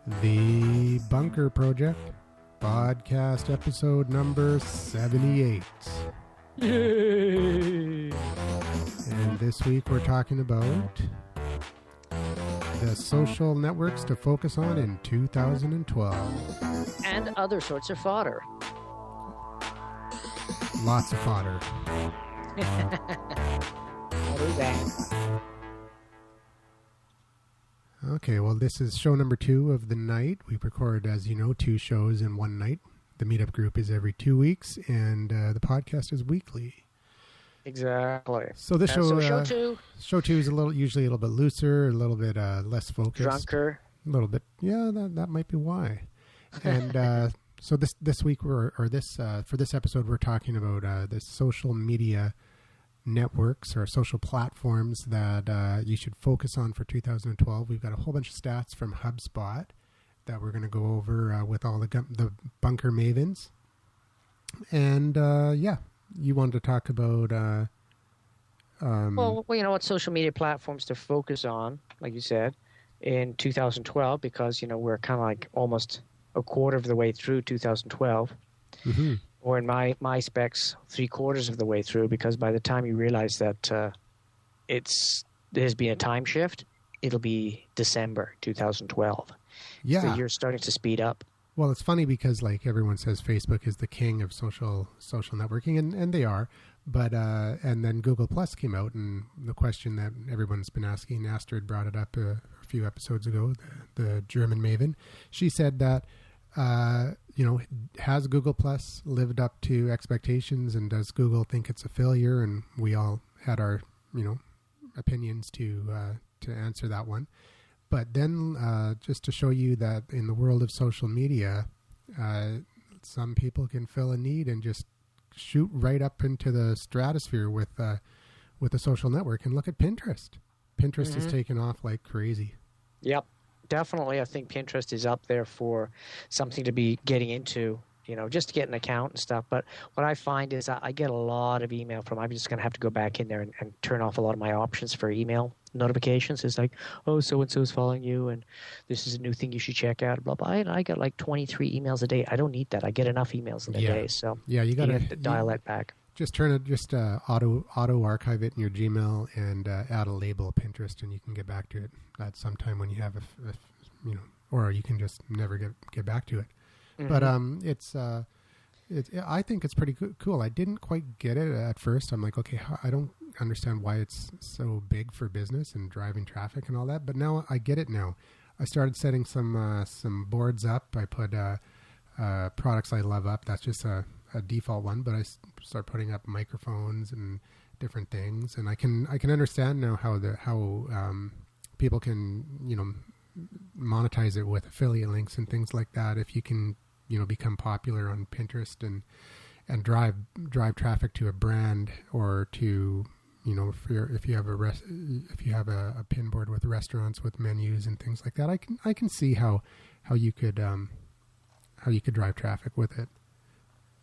The Bunker Project, podcast episode number 78. Yay! And this week we're talking about the social networks to focus on in 2012. And other sorts of fodder. Lots of fodder. What is that? Okay, well, this is show number 2 of the night. We record, as you know, 2 shows in one night. The meetup group is every 2 weeks, and the podcast is weekly. Exactly. So this show, show 2, is usually a little bit looser, a little bit less focused, drunker, a little bit. Yeah, that might be why. And so this week for this episode, we're talking about the social media networks or social platforms that you should focus on for 2012. We've got a whole bunch of stats from HubSpot that we're going to go over with all the bunker mavens. And you wanted to talk about well, you know what social media platforms to focus on, like you said, in 2012, because we're kind of like almost a quarter of the way through 2012. Mm-hmm. Or in my specs, 3/4 of the way through, because by the time you realize that there's been a time shift, it'll be December 2012. Yeah. So you're starting to speed up. Well, it's funny because like everyone says Facebook is the king of social networking, and they are. But and then Google Plus came out, and the question that everyone's been asking, Astrid brought it up a few episodes ago, the German maven. She said that has Google Plus lived up to expectations, and does Google think it's a failure? And we all had our opinions to answer that one. But then just to show you that in the world of social media, some people can fill a need and just shoot right up into the stratosphere with a social network. And look at Pinterest. Pinterest is taking off like crazy. Yep. Definitely, I think Pinterest is up there for something to be getting into, just to get an account and stuff. But what I find is I get a lot of email from, I'm just going to have to go back in there and turn off a lot of my options for email notifications. It's like, oh, so-and-so is following you, and this is a new thing you should check out, blah, blah. And I get like 23 emails a day. I don't need that. I get enough emails in a day. So you got to dial that back. Just turn it, auto archive it in your Gmail and add a label Pinterest, and you can get back to it at some time when you have or you can just never get back to it. Mm-hmm. But I think it's pretty cool. I didn't quite get it at first. I'm like, okay, I don't understand why it's so big for business and driving traffic and all that. But now I get it. Now I started setting some boards up. I put products I love up. That's just a default one, but I start putting up microphones and different things, and I can understand now how people can monetize it with affiliate links and things like that. If you can become popular on Pinterest and drive traffic to a brand, or to if you have a pin board with restaurants with menus and things like that, I can see how you could drive traffic with it.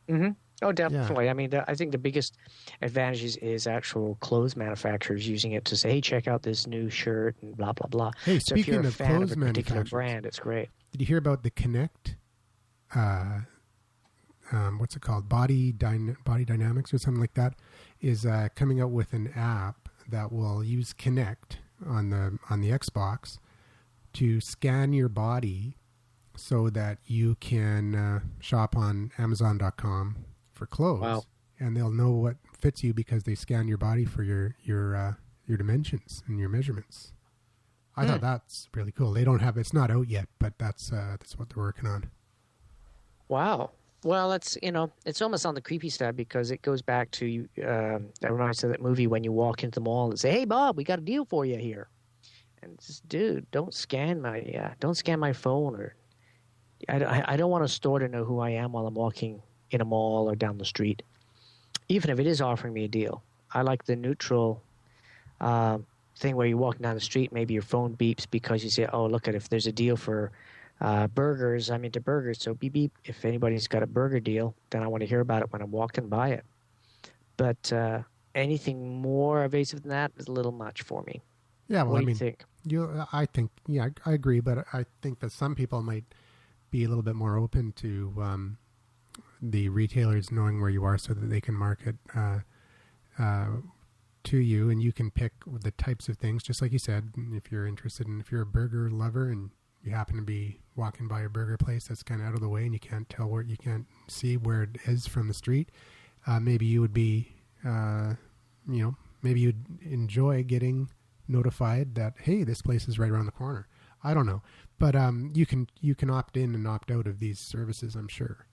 Mm-hmm. Oh, definitely. Yeah. I mean, I think the biggest advantage is actual clothes manufacturers using it to say, hey, check out this new shirt and blah, blah, blah. Hey, so if you're a fan clothes of a particular brand, it's great. Did you hear about the Connect? What's it called? Body Dynamics or something like that is coming out with an app that will use Connect on the Xbox to scan your body, so that you can shop on Amazon.com for clothes. Wow. And they'll know what fits you because they scan your body for your dimensions and your measurements. I thought that's really cool. They don't have it's not out yet, but that's what they're working on. Wow. Well, that's it's almost on the creepy side, because it goes back to that reminds me of that movie when you walk into the mall and say, "Hey, Bob, we got a deal for you here." And it's just, dude, don't scan my phone, or I don't want a store to know who I am while I'm walking in a mall or down the street, even if it is offering me a deal. I like the neutral thing where you're walking down the street, maybe your phone beeps because you say, oh, look if there's a deal for burgers, I'm into burgers, so beep beep. If anybody's got a burger deal, then I want to hear about it when I'm walking by it. But anything more evasive than that is a little much for me. Yeah, well, what do you think? I think, yeah, I agree, but I think that some people might be a little bit more open to the retailers knowing where you are so that they can market to you, and you can pick the types of things, just like you said. If you're interested in, if you're a burger lover and you happen to be walking by a burger place that's kind of out of the way and you can't tell where, you can't see where it is from the street, maybe you would be, maybe you'd enjoy getting notified that, hey, this place is right around the corner. I don't know, but you can opt in and opt out of these services, I'm sure.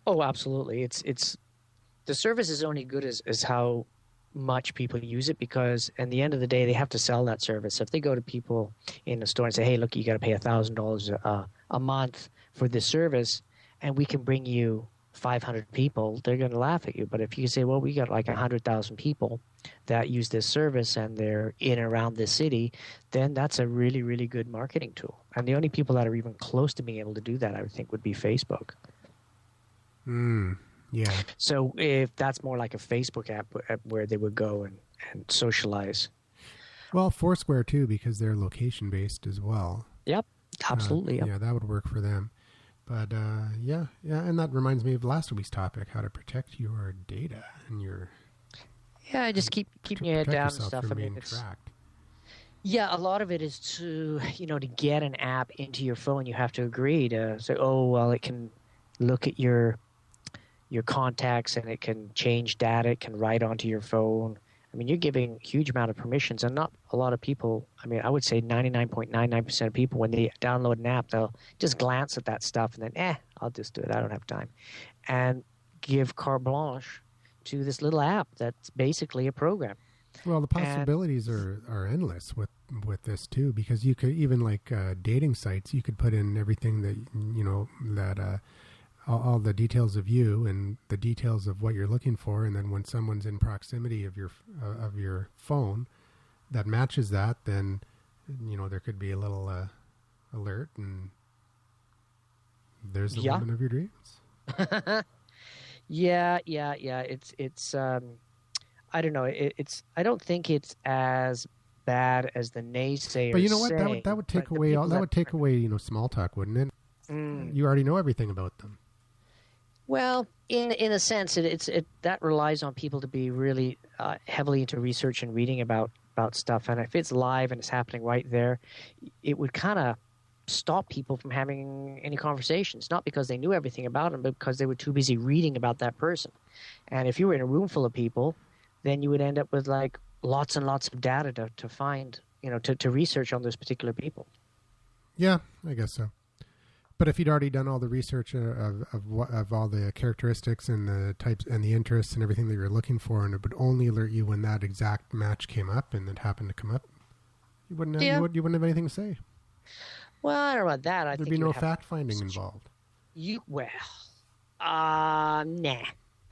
Oh, absolutely. It's the service is only good as how much people use it, because at the end of the day they have to sell that service. If they go to people in the store and say, hey, look, you got to pay $1,000 a month for this service and we can bring you 500 people, they're going to laugh at you. But if you say, well, we got like 100,000 people that use this service and they're in and around this city, then that's a really, really good marketing tool. And the only people that are even close to being able to do that, I would think, would be Facebook. Yeah. So if that's more like a Facebook app where they would go and socialize. Well, Foursquare too, because they're location based as well. Yep, absolutely. Yeah, that would work for them. But yeah, and that reminds me of last week's topic: how to protect your data and your. Yeah, just keeping your head down and stuff. I mean, yeah, a lot of it is to get an app into your phone, you have to agree to say, oh well, it can look at your contacts and it can change data, it can write onto your phone. I mean, you're giving a huge amount of permissions, and not a lot of people, I mean, I would say 99.99% of people, when they download an app, they'll just glance at that stuff and then, I'll just do it, I don't have time. And give carte blanche to this little app that's basically a program. Well, the possibilities are endless with this too, because you could even like dating sites, you could put in everything that, that all the details of you and the details of what you're looking for, and then when someone's in proximity of your phone that matches that, then there could be a little alert, and there's the woman of your dreams. Yeah. It's I don't know. I don't think it's as bad as the naysayers. But you know what? That would take away small talk, wouldn't it? You already know everything about them. Well, in a sense, it that relies on people to be really heavily into research and reading about stuff. And if it's live and it's happening right there, it would kind of stop people from having any conversations. Not because they knew everything about them, but because they were too busy reading about that person. And if you were in a room full of people, then you would end up with like lots and lots of data to find, to research on those particular people. Yeah, I guess so. But if you'd already done all the research of all the characteristics and the types and the interests and everything that you're looking for, and it would only alert you when that exact match came up and it happened to come up, you wouldn't have anything to say. Well, I don't know about that. There'd be no fact finding involved. Nah.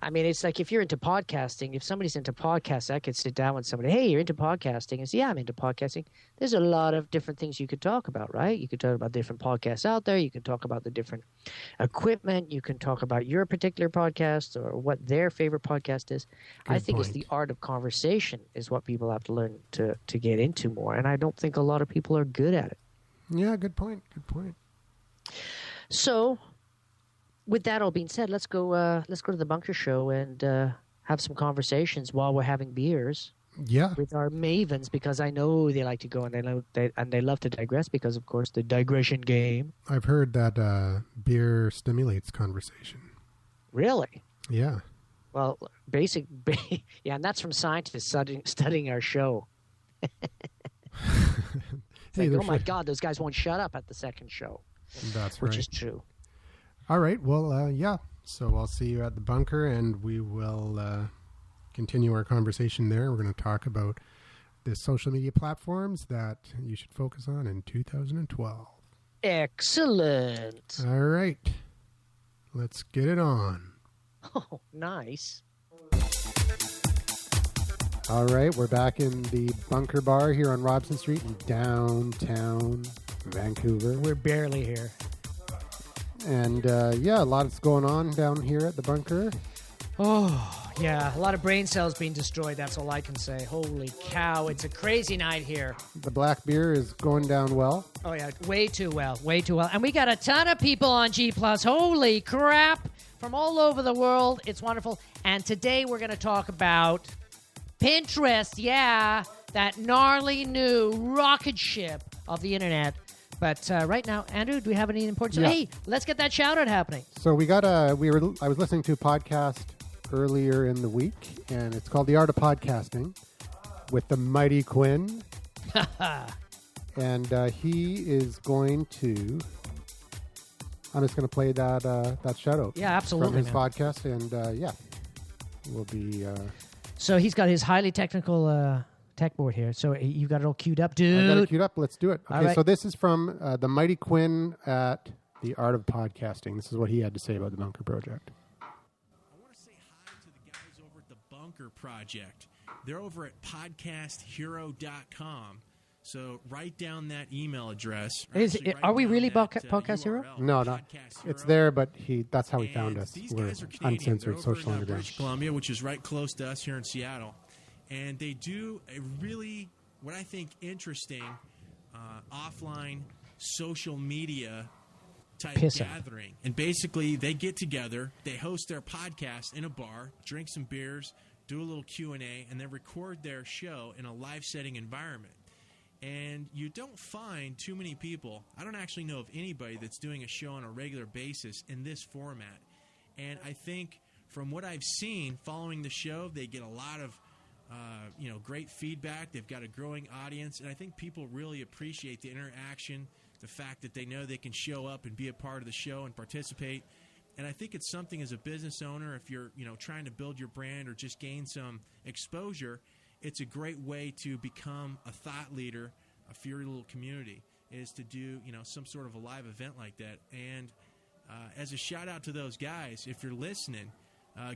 I mean, it's like if you're into podcasting, if somebody's into podcasts, I could sit down with somebody, hey, you're into podcasting, and say, yeah, I'm into podcasting. There's a lot of different things you could talk about, right? You could talk about different podcasts out there. You can talk about the different equipment. You can talk about your particular podcast or what their favorite podcast is. I think it's the art of conversation is what people have to learn to get into more, and I don't think a lot of people are good at it. Yeah, good point. So, with that all being said, let's go to the Bunker Show and have some conversations while we're having beers. Yeah. With our mavens, because I know they like to go and they love to digress, because of course the digression game. I've heard that beer stimulates conversation. Really? Yeah. Well, and that's from scientists studying our show. Oh my God, those guys won't shut up at the second show. That's right. Which is true. All right. Well, yeah. So I'll see you at the Bunker, and we will continue our conversation there. We're going to talk about the social media platforms that you should focus on in 2012. Excellent. All right. Let's get it on. Oh, nice. All right. We're back in the Bunker Bar here on Robson Street in downtown Vancouver. We're barely here. And, yeah, a lot's going on down here at the Bunker. Oh, Yeah, a lot of brain cells being destroyed. That's all I can say. Holy cow. It's a crazy night here. The black beer is going down well. Oh, yeah. Way too well. Way too well. And we got a ton of people on G+. Holy crap. From all over the world. It's wonderful. And today we're going to talk about Pinterest. Yeah, that gnarly new rocket ship of the internet. But right now, Andrew, do we have any important? Yeah. Hey, let's get that shout out happening. So I was listening to a podcast earlier in the week, and it's called The Art of Podcasting with the mighty Quinn. And he is going to... I'm just going to play that shout out. Yeah, absolutely, from his man. podcast, and we'll be... So he's got his highly technical tech board here. So you got it all queued up, I got it dude. queued up. Let's do it. All Okay, right. so this is from the mighty Quinn at The Art of Podcasting. This is what he had to say about the Bunker Project. I want to say hi to the guys over at the Bunker Project. They're over at podcasthero.com. So write down that email address. Are we really Podcast Hero? No, it's there, but that's how he found us. These We're guys are Canadian. uncensored They're social over in underground. British Columbia, which is right close to us here in Seattle. And they do a really, what I think, interesting offline social media type Pissing. gathering. And basically, they get together, they host their podcast in a bar, drink some beers, do a little Q&A, and then record their show in a live setting environment. And you don't find too many people. I don't actually know of anybody that's doing a show on a regular basis in this format. And I think from what I've seen following the show, they get a lot of great feedback. They've got a growing audience. And I think people really appreciate the interaction, the fact that they know they can show up and be a part of the show and participate. And I think it's something as a business owner, if you're trying to build your brand or just gain some exposure, it's a great way to become a thought leader for your little community, is to do some sort of a live event like that. And as a shout out to those guys, if you're listening,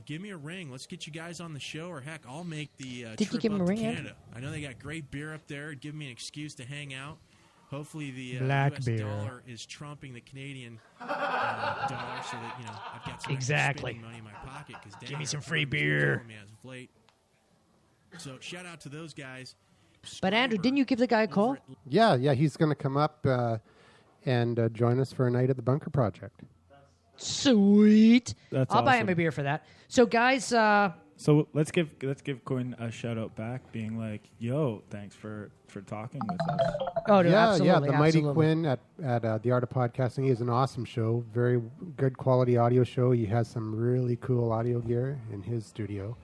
give me a ring. Let's get you guys on the show, or heck, I'll make the Did you trip give him up a to ring, Ed? Canada. I know they got great beer up there. Give me an excuse to hang out. Hopefully the Black U.S. beer. dollar is trumping the Canadian dollar, so that I've got some Exactly. extra spending money in my pocket. Give me some free beer. As of late. So shout out to those guys. But Andrew, didn't you give the guy a call? Yeah, he's going to come up and join us for a night at the Bunker Project. Sweet. That's I'll buy him awesome. a beer for that. So guys, So let's give Quinn a shout out back, being like, "Yo, thanks for talking with us." oh, no, Yeah, absolutely, the mighty absolutely. Quinn at The Art of Podcasting. He has an awesome show, very good quality audio show. He has some really cool audio gear in his studio.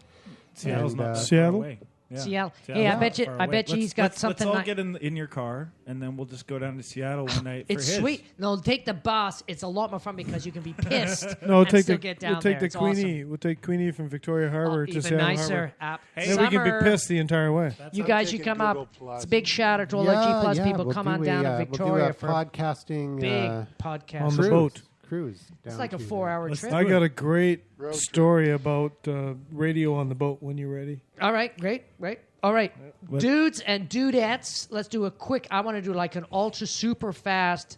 Seattle's And, not that Seattle? far away. Yeah. Seattle. Hey, Seattle's I not bet you. far I away. bet you he's got something. Let's all ni- get in your car, and then we'll just go down to Seattle one night. It's for his. sweet. No, take the bus. It's a lot more fun because you can be pissed. No, and still get down we'll take there. the It's Queenie. awesome. We'll take Queenie from Victoria Harbor to Even Seattle nicer. Harbor. App. Then we can be Summer, pissed the entire way. You guys, you come up. It's a big shout out to all our G Plus people. we'll Come do on down to we'll Victoria do a for podcasting big on podcast. the boat. cruise. It's down like a to 4-hour Let's trip. I got a great story about radio on the boat when you're ready. All right, great. All right, What- dudes and dudettes, let's do a quick. I want to do like an ultra super fast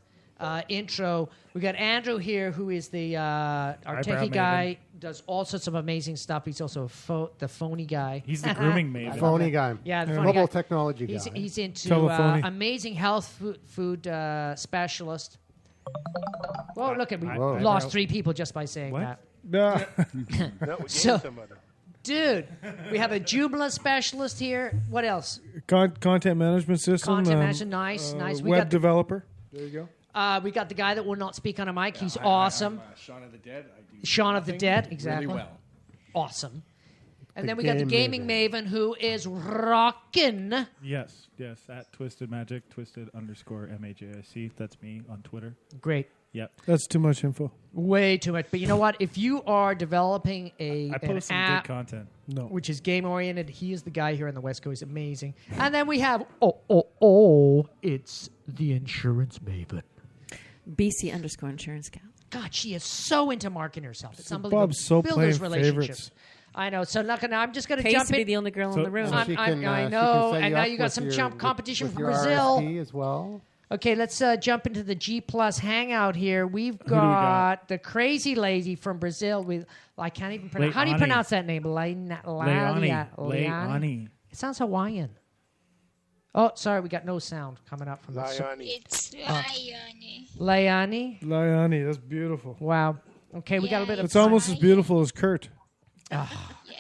intro. We got Andrew here, who is the our Eyebrow techie guy, does all sorts of amazing stuff. He's also the phony guy. He's the grooming maven. Phony guy. Yeah, the phony Mobile guy. technology guy. He's into Telephony. amazing health food specialist. Whoa, look at we Whoa. lost 3 people just by saying What? that. Nah. So, dude, we have a Joomla specialist here. What else? Content management system. Content management, nice. We Web got developer. There you go. we got the guy that will not speak on a mic. He's awesome. Shaun of the Dead. I do Shaun of the nothing Dead, exactly. Really well. Awesome. And The then we got the game gaming maven who is rockin'. Yes. At Twisted Magic, Twisted_MAJIC. That's me on Twitter. Great. Yep. That's too much info. Way too much. But you know what? If you are developing I an post some app good content. No. which is game oriented, he is the guy here on the West Coast. Amazing. And then we have it's the insurance maven. BC_insurance gal. God, she is so into marketing herself. It's unbelievable. Bob's so Build playing those relationships. favorites. I know. So I'm just going to Pays jump to be in. the only girl in the room. So she can, I she can know. set And you now up you got with some your- chump with- competition with from your Brazil. RSP as well. Okay, let's jump into the G Plus Hangout here. We've do we got? got the crazy lady from Brazil. I can't even pronounce. How do you Leilani. pronounce that name? Leilani. Leilani. It sounds Hawaiian. Oh, sorry, we got no sound coming up from the. It's Lione. Leilani. Liani, that's beautiful. Wow. Okay, we got a bit of. It's almost as beautiful as Kurt.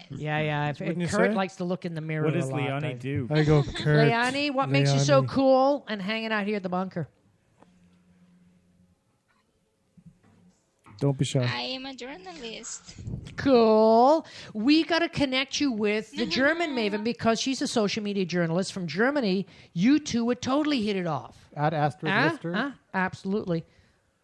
Yeah. Wouldn't you Kurt say? likes to look in the mirror. What does a lot, Leilani Dave. do? I go, Kurt. Leilani, what makes you so Leilani. cool and hanging out here at the bunker? Don't be shy. I am a journalist. Cool. We got to connect you with the German Maven because she's a social media journalist from Germany. You two would totally hit it off. At Astrid Lister. Absolutely.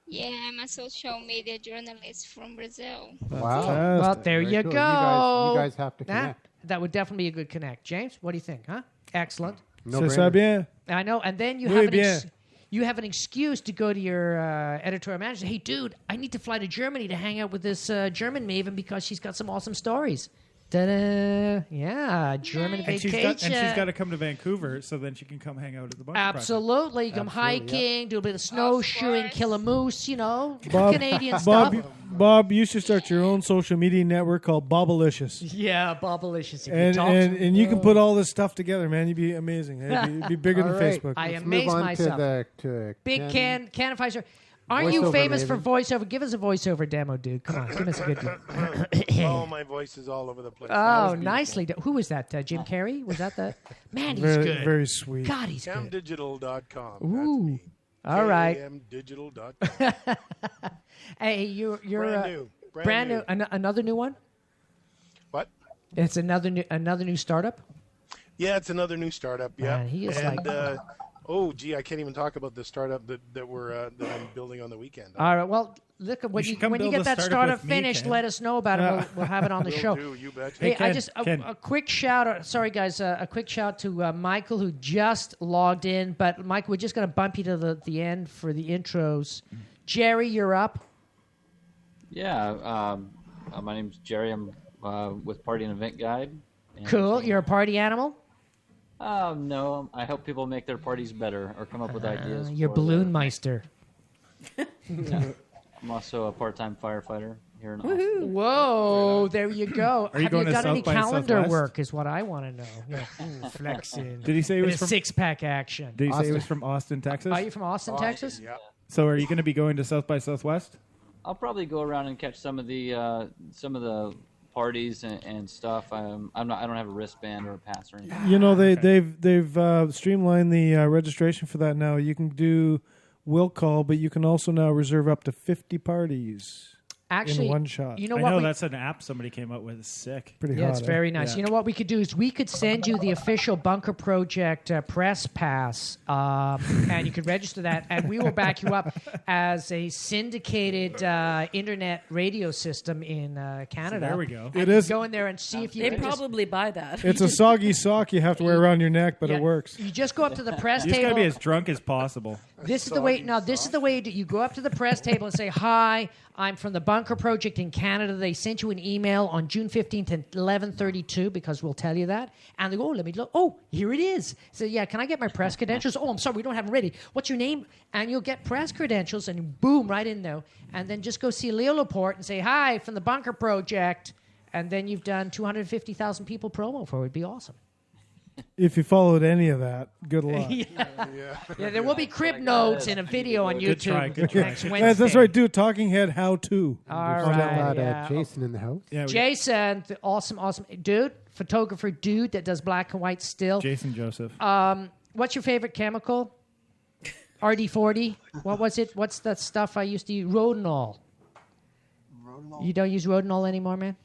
Yeah, I'm a social media journalist from Brazil. Wow. Well, there Very you cool. go. You guys have to connect. That would definitely be a good connect. James, what do you think? Huh? Excellent. No C'est ça bien. I know. And then you Muy have bien. you have an excuse to go to your editorial manager. Hey, dude, I need to fly to Germany to hang out with this German Maven because she's got some awesome stories. Ta-da! Yeah, German And she's vacation. got to come to Vancouver so then she can come hang out at the bunker. Absolutely. Come hiking, do a bit of snowshoeing, kill a moose, Bob, Canadian stuff. Bob, you should start your own social media network called Bobalicious. Yeah, Bobalicious. And you can put all this stuff together, man. You'd be amazing. It'd be bigger than All right. Facebook. I Let's amaze move on myself. to Big Can Pfizer. Aren't you Voiceover famous for Maven. voiceover? Give us a voiceover demo, dude. Come on, give us a good one. Oh, my voice is all over the place. That Oh, was beautiful. nicely done. Who was that? Jim Carrey? Was that the? Man, he's very, good. very sweet. God, he's good. Camdigital.com. Ooh. That's me. All right. Camdigital.com. Hey, you're Brand new. brand new. Another new one. What? It's another new startup. Yeah, it's another new startup. Yeah. Man, he is and, like- oh, gee, I can't even talk about the startup that I'm building on the weekend. All right. Well, look when should you come when you build get a that startup startup with me, finished, Ken. let us know about it. We'll have it on the Will show. do, you betcha. Hey, Ken, I just Ken. a quick shout out. Sorry, guys, a quick shout to Michael who just logged in. But Michael, we're just going to bump you to the end for the intros. Jerry, you're up. Yeah, my name's Jerry. I'm with Party and Event Guide. And, Cool. You're a party animal. no, I help people make their parties better or come up with ideas. You're for Balloon the- Meister. I'm also a part-time firefighter here in Austin. Whoa, there you go. Are you Have going you to done any South by calendar Southwest? work? Is what I want to know. Yeah. Ooh, flexing. Did he say he Bit was of from? six-pack action. Did he say he Austin. was from Austin, Texas? Are you from Austin, Texas? Yeah. So are you going to be going to South by Southwest? I'll probably go around and catch some of the parties and stuff. I don't have a wristband or a pass or anything. You know, they've streamlined the registration for that now. You can do will call, but you can also now reserve up to 50 parties Actually, in one shot. you know I what? know we- that's an app somebody came up with. It's sick. Pretty Yeah, hot. it's eh? very nice. Yeah. You know what we could do is we could send you the official Bunker Project press pass, and you could register that, and we will back you up as a syndicated internet radio system in Canada. there we go. And It is- go in there and see if you They can just- probably buy that. It's a soggy sock you have to wear around your neck, but Yeah, it works. You just go up to the press You just got table. to be as drunk as possible. This is the way. No, this is the way you go up to the press table and say, "Hi, I'm from the Bunker Project in Canada." They sent you an email on June 15th at 11:32 because we'll tell you that. And they go, "Oh, let me look. Oh, here it is." So yeah, can I get my press credentials? Oh, I'm sorry, we don't have them ready. What's your name? And you'll get press credentials, and boom, right in there. And then just go see Leo Laporte and say, "Hi, from the Bunker Project." And then you've done 250,000 people promo for it. It'd be awesome. If you followed any of that, good luck. Yeah, there will be crib notes in a video on Good YouTube try, good try. next Wednesday. That's right, dude. Talking Head How To. All We've right, got yeah. Jason in the house. Yeah, Jason, the awesome dude, photographer dude that does black and white still. Jason Joseph. What's your favorite chemical? RD40. What was it? What's that stuff I used to use? Rodinol. Rodinol? You don't use Rodinol anymore, man?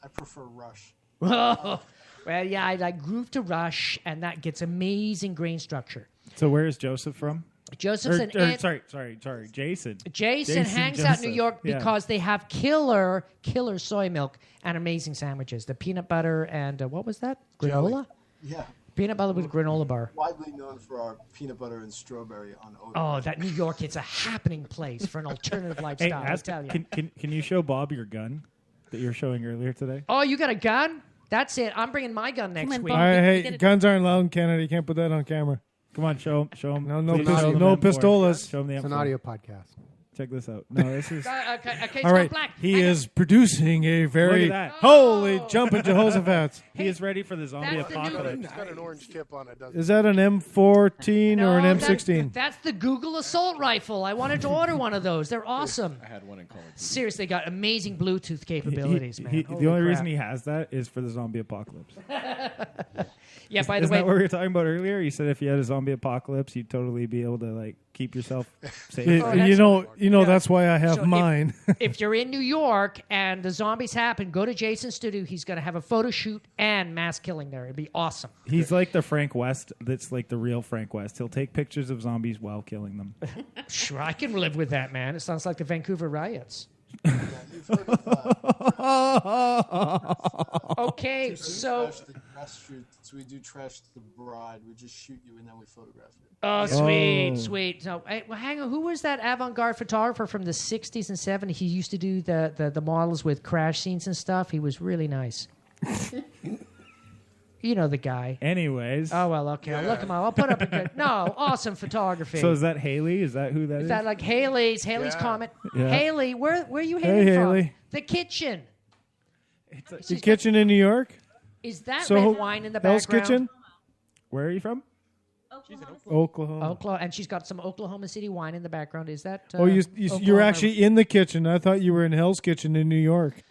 I prefer Rush. Well, yeah, I like Groove to Rush, and that gets amazing grain structure. So where is Joseph from? Joseph's an ant- Sorry, Jason. Jason hangs out in New Joseph. York Yeah. because they have killer soy milk and amazing sandwiches. The peanut butter and what was that? Granola? Yeah. Peanut butter with granola bar. Widely known for our peanut butter and strawberry on oat. Oh, that New York, it's a happening place for an alternative Hey, lifestyle, I ask, tell you. can you show Bob your gun that you were showing earlier today? Oh, you got a gun? That's it. I'm bringing my gun next on, week. Bob. All right, You hey, get it- guns aren't allowed in Canada. You can't put that on camera. Come on, show him. No Please show him no M4. pistolas. Show him the It's an M4. audio podcast. Check this out. No, this is. Okay, All right, he is producing a very Look at that. holy jumping Jehoshaphat. He is ready for the zombie That's the new- apocalypse. It's got an orange tip on it, doesn't Is that an M14 or an No, M16? That's the Google assault rifle. I wanted to order one of those. They're awesome. I had one in college. Seriously, they got amazing Bluetooth capabilities, man. The Holy only crap. reason he has that is for the zombie apocalypse. Yeah, by the Isn't way, that what we were talking about earlier? You said if you had a zombie apocalypse, you'd totally be able to like keep yourself safe. You know that's why I have So mine. if you're in New York and the zombies happen, go to Jason's studio. He's going to have a photo shoot and mass killing there. It'd be awesome. He's like the Frank West. That's like the real Frank West. He'll take pictures of zombies while killing them. Sure, I can live with that, man. It sounds like the Vancouver riots. Okay, so Trash the dress shoot. So we do trash the bride. We just shoot you and then we photograph you. oh, sweet. So, well, hang on. Who was that avant-garde photographer from the '60s and '70s? He used to do the models with crash scenes and stuff. He was really nice. You know the guy. Anyways. Oh well, okay. I'll look him up. I'll put up a good. No, awesome photography. So is that Haley? Is that who that is? Is that like Haley's comment? Yeah. Haley, where are you hailing from? Haley. The kitchen. The kitchen in New York? Is that So, red wine in the Hell's background? Kitchen? Where are you from? Oklahoma. Oklahoma, and she's got some Oklahoma City wine in the background. Is that? Oh, you're Oklahoma? actually in the kitchen. I thought you were in Hell's Kitchen in New York.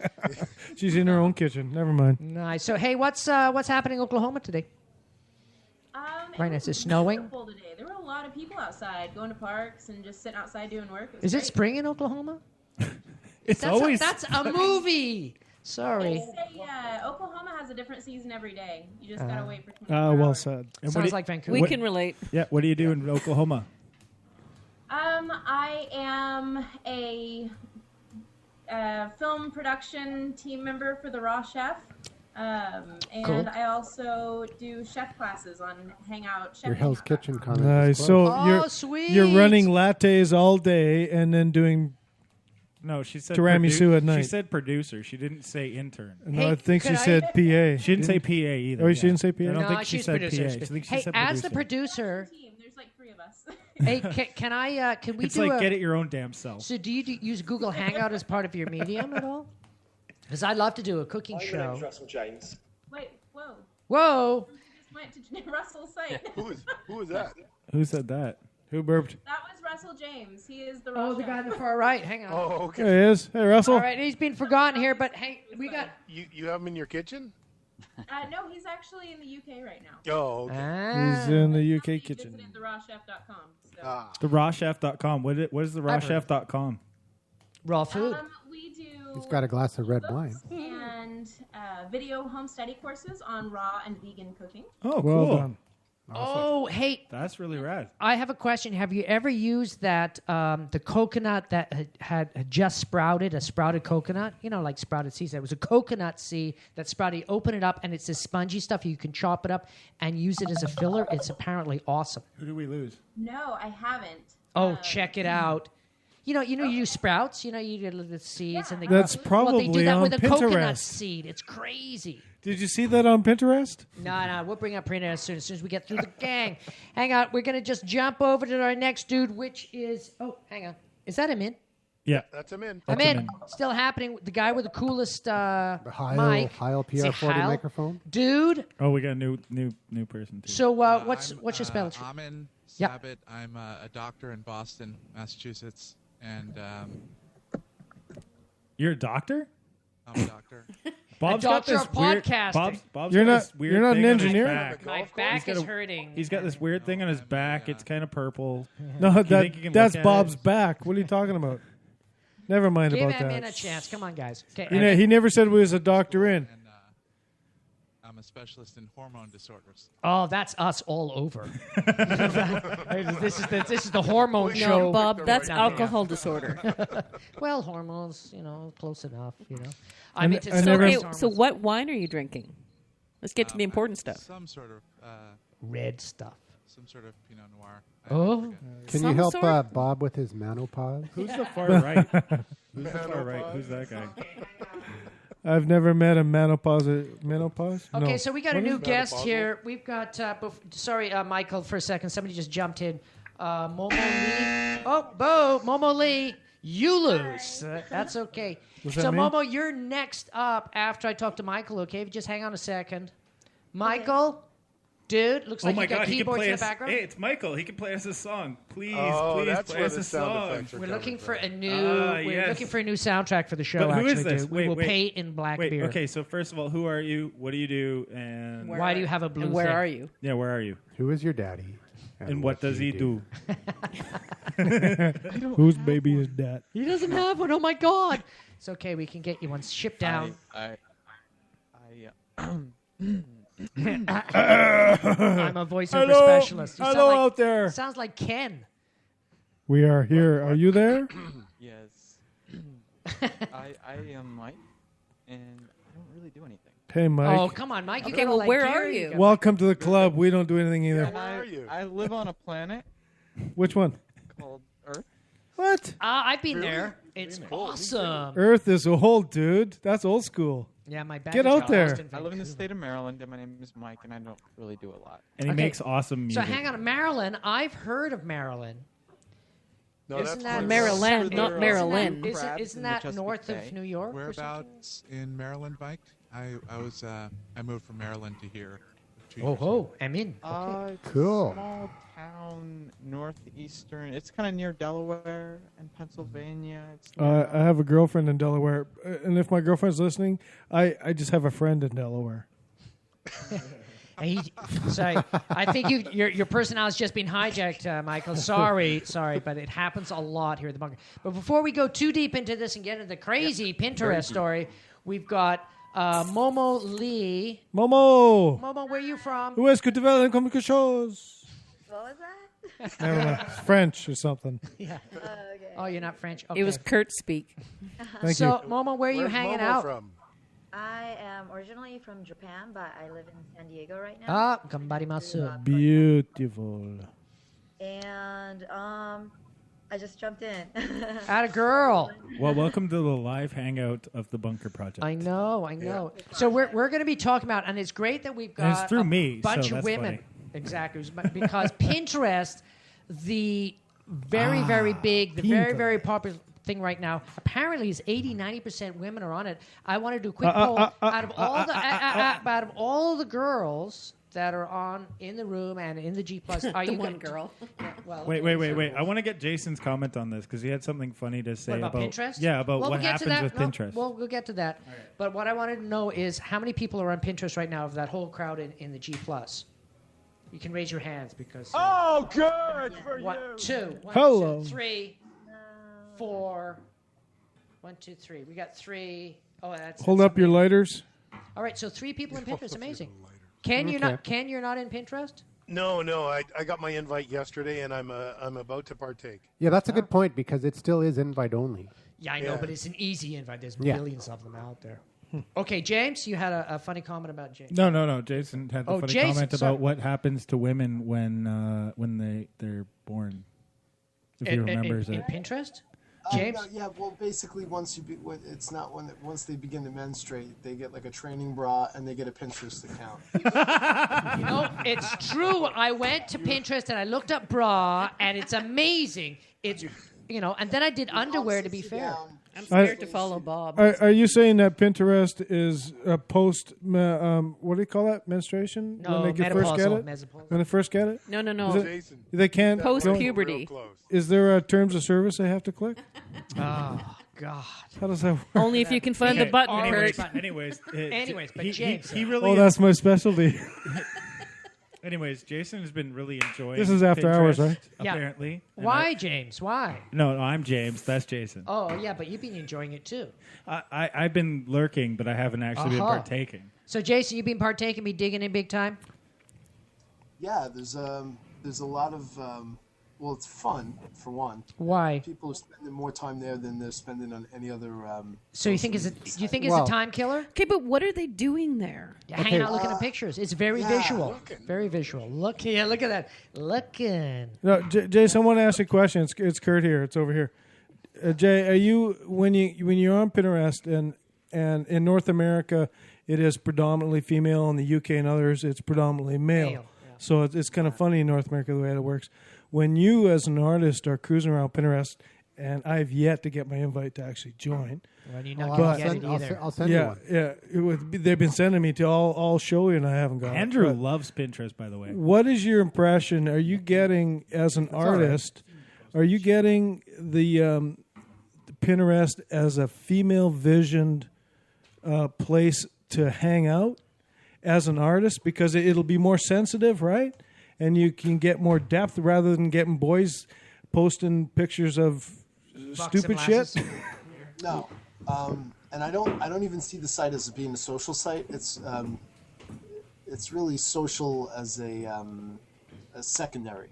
She's in her own kitchen. Never mind. Nice. So, hey, what's happening in Oklahoma today? Right now, is it snowing? Beautiful today. There were a lot of people outside going to parks and just sitting outside doing work. Is it great. spring in Oklahoma? It's always. That's a movie. Sorry. They say, Oklahoma has a different season every day. You just gotta wait for 24 Well hours. said. And Sounds like Vancouver. We can relate. Yeah. What do you do in Oklahoma? I am a film production team member for the Raw Chef. And Cool. I also do chef classes on Hangout Chef. Your Hell's Kitchen comment. Nice. is So close. sweet. you're running lattes all day and then doing. No, she said Tiramisu at night. She said producer. She didn't say intern. No, I think she could said PA. She didn't say PA either. Oh, she didn't say PA? I don't No, think she she's said producer. PA. I think she Hey, said as the producer. producer, Team. There's like 3 of us. hey, can I? Can we It's do like a? get it your own damn self. So, do you use Google Hangout as part of your medium at all? Because I'd love to do a cooking show. Russell James. Wait, whoa. Whoa. Just went to Russell's site. Who is that? Who said that? Who burped? That was Russell James. He is the Raw Oh, the Chef. guy on the far right. Hang on. Oh, okay. There he is. Hey, Russell. All right, he's been forgotten here, but hey, we got. You have him in your kitchen? No, he's actually in the UK right now. Oh, okay. He's in the UK He kitchen. visited therawchef.com. So. TheRawChef.com. What is TheRawChef.com? Raw food. We do. He's got a glass of red wine. And video home study courses on raw and vegan cooking. Oh, Well cool. done. Oh, hey, That's really rad. I have a question. Have you ever used that the coconut that had just sprouted, a sprouted coconut? You know, like sprouted seeds. It was a coconut seed that sprouted. You open it up, and it's this spongy stuff. You can chop it up and use it as a filler. It's apparently awesome. Who do we lose? No, I haven't. Oh, check it out. You use sprouts. You get the seeds and they That's grow. Well, they do probably that on with a coconut Pinterest. seed. It's crazy. Did you see that on Pinterest? No, we'll bring up Pinterest as soon as we get through the gang. Hang on, we're gonna just jump over to our next dude, which is hang on, is that him in? Yeah, that's him in. I'm in. Still happening. The guy with the coolest mic. Heil Say PR40 Heil. microphone. Dude. Oh, we got a new person too. So what's your specialty? Amin Yeah. Sabit. I'm a doctor in Boston, Massachusetts, and You're a doctor? I'm a doctor. Bob's A got doctor this of weird. podcasting. Bob's You're got not- this weird you're not thing an on his engineer? back. My He's back got is a- hurting. He's got this weird thing on his back. It's kind of purple. No, You think you can that's look at Bob's it? back. What are you talking about? Never mind Give about him in a that. chance. Come on, guys. Okay. You know, he never said we was a doctor in. I'm a specialist in hormone disorders. Oh, that's us all over. this is the hormone No, show. Bob, that's No, alcohol disorder. Well, hormones, close enough. I I'm n- into I So, never- okay, hormones. so what wine are you drinking? Let's get to the important stuff. Some sort of Red stuff. some sort of Pinot Noir. Oh. Can you Some help sort? Bob with his menopause? Who's the far right? Who's the far right? Who's that guy? I've never met a menopause. Okay, No. so we got a What new is- guest here. We've got. Sorry, Michael, for a second. Somebody just jumped in. Momo Lee. Oh, Bo, Momo Lee, you lose. That's okay. What's that So, mean? Momo, you're next up after I talk to Michael. Okay, just hang on a second. Michael, dude, looks Oh like my you got God! He can keyboards play in the us. background. Hey, it's Michael. He can play us a song. Please, Oh, please that's play where us the a sound song. effects are We're coming looking from. for a new. We're yes. looking for a new soundtrack for the show. But who is actually, this? dude. We will pay in black Wait, beer. okay, so first of all, who are you? What do you do? And Why do you have a blue And where thing? are you? Yeah, where are you? Who is your daddy? And what does he do? Whose baby is that? He doesn't have one. Oh my God! It's okay. We can get you one shipped down. I'm a voiceover specialist. You sound hello like- out there. Sounds like Ken. We are here. Are you there? Yes. I am Mike, and I don't really do anything. Hey, Mike. Oh, come on, Mike. You Okay, gotta well, like where Gary. are you? Welcome to the club. We don't do anything either. I live on a planet Which one? called Earth. What? I've been there. It's awesome. Earth is old, dude. That's old school. Yeah, my Get out there. I live in the state of Maryland, and my name is Mike, and I don't really do a lot. And he Okay. makes awesome So music. hang on, Maryland. I've heard of Maryland. No, Isn't that's that Maryland, not Isn't Maryland. Isn't that north of New York? or something? Whereabouts in Maryland, Mike? I moved from Maryland to here. 2 Oh years ho, ago. I'm in. It's Cool. a small town northeastern. It's kind of near Delaware and Pennsylvania. It's I have a girlfriend in Delaware, and if my girlfriend's listening, I just have a friend in Delaware. Sorry, I think your personality's just been hijacked, Michael. Sorry, but it happens a lot here at the bunker. But before we go too deep into this and get into the crazy Pinterest story, we've got Momo Lee. Momo! Momo, where are you from? Où est-ce que tu vas comme quelque chose? What was that? Never mind. It's French or something. Yeah. Okay. Oh, you're not French. It Okay. was Kurt speak. Thank so, you. Momo, where are you Where's hanging Momo out? from? I am originally from Japan, but I live in San Diego right now. Ah, gambarimasu. Beautiful. And I just jumped in. Atta girl. Well, welcome to the live hangout of the Bunker Project. I know. So we're going to be talking about, and it's great that we've And got it's through a me, bunch so of that's women. funny. Exactly, because Pinterest, the very, very big, the very, Pinterest. very popular thing right now, apparently is 80-90% women are on it. I want to do a quick poll out of all the girls that are on in the room and in the G Plus. Are The you one gonna- girl. Yeah, well, Wait. I want to get Jason's comment on this because he had something funny to say What, about Pinterest? Yeah, about Well, what we'll get to happens that. with Pinterest. Well, we'll get to that. But what I wanted to know is how many people are on Pinterest right now of that whole crowd in the G Plus. You can raise your hands because. Oh, good for One, you. two. One, Hello. 2, 3, 4. 1, 2, 3. We got 3. Oh, that's. Hold that's up your lighters. All right, so 3 people in Pinterest. Amazing. Ken, you're not. Ken, you're not in Pinterest. No. I got my invite yesterday, and I'm about to partake. Yeah, that's a good point because it still is invite only. Yeah, I know, Yeah. but it's an easy invite. There's Yeah. billions of them out there. Okay, James, you had a funny comment about James. No. Jason had the Oh, funny Jason, comment sorry. about what happens to women when they're born. If he remembers in it. Pinterest, James. No, yeah, well, basically, once they begin to menstruate, they get like a training bra and they get a Pinterest account. No, it's true. I went to Pinterest and I looked up bra, and it's amazing. It's and then I did underwear. To be fair, I'm scared to follow Bob. Are you saying that Pinterest is post? What do you call that? Menstruation? No, when they first get menopausal, it. menopausal. When they first get it. No. Is it- Jason, they can't. Post-puberty. Is there a terms of service they have to click? Oh God. How does that work? Only if you can find the button, Kurt. Anyways, But James. he really. Oh, that's my specialty. Anyways, Jason has been really enjoying. This is after hours, Pinterest, right? Yeah. Apparently. And Why, James? Why? No, I'm James. That's Jason. Oh yeah, but you've been enjoying it too. I've been lurking, but I haven't actually been partaking. So Jason, you've been partaking, be digging in big time. Yeah, there's a lot of well, it's fun for one. Why? People are spending more time there than they're spending on any other. So you think it's a time killer? Okay, but what are they doing there? Hanging out looking at pictures. It's very yeah, visual. Very visual. Look at that. Looking. No, Jason, I want to ask you a question. It's Kurt here. It's over here. Jay, are you when you're on Pinterest and and in North America, it is predominantly female. In the UK and others, it's predominantly male. Male, So it's kind of funny in North America the way it works. When you, as an artist, are cruising around Pinterest, and I've yet to get my invite to actually join. Well, you're not going to get it either. I'll send you one. They've been sending me to all show you, and I haven't got Andrew it. loves Pinterest, by the way. What is your impression? Are you getting, as an artist, are you getting the Pinterest as a female-visioned place to hang out as an artist? Because it'll be more sensitive, right? And you can get more depth rather than getting boys posting pictures of stupid shit. No, and I don't even see the site as being a social site. It's really social as a secondary.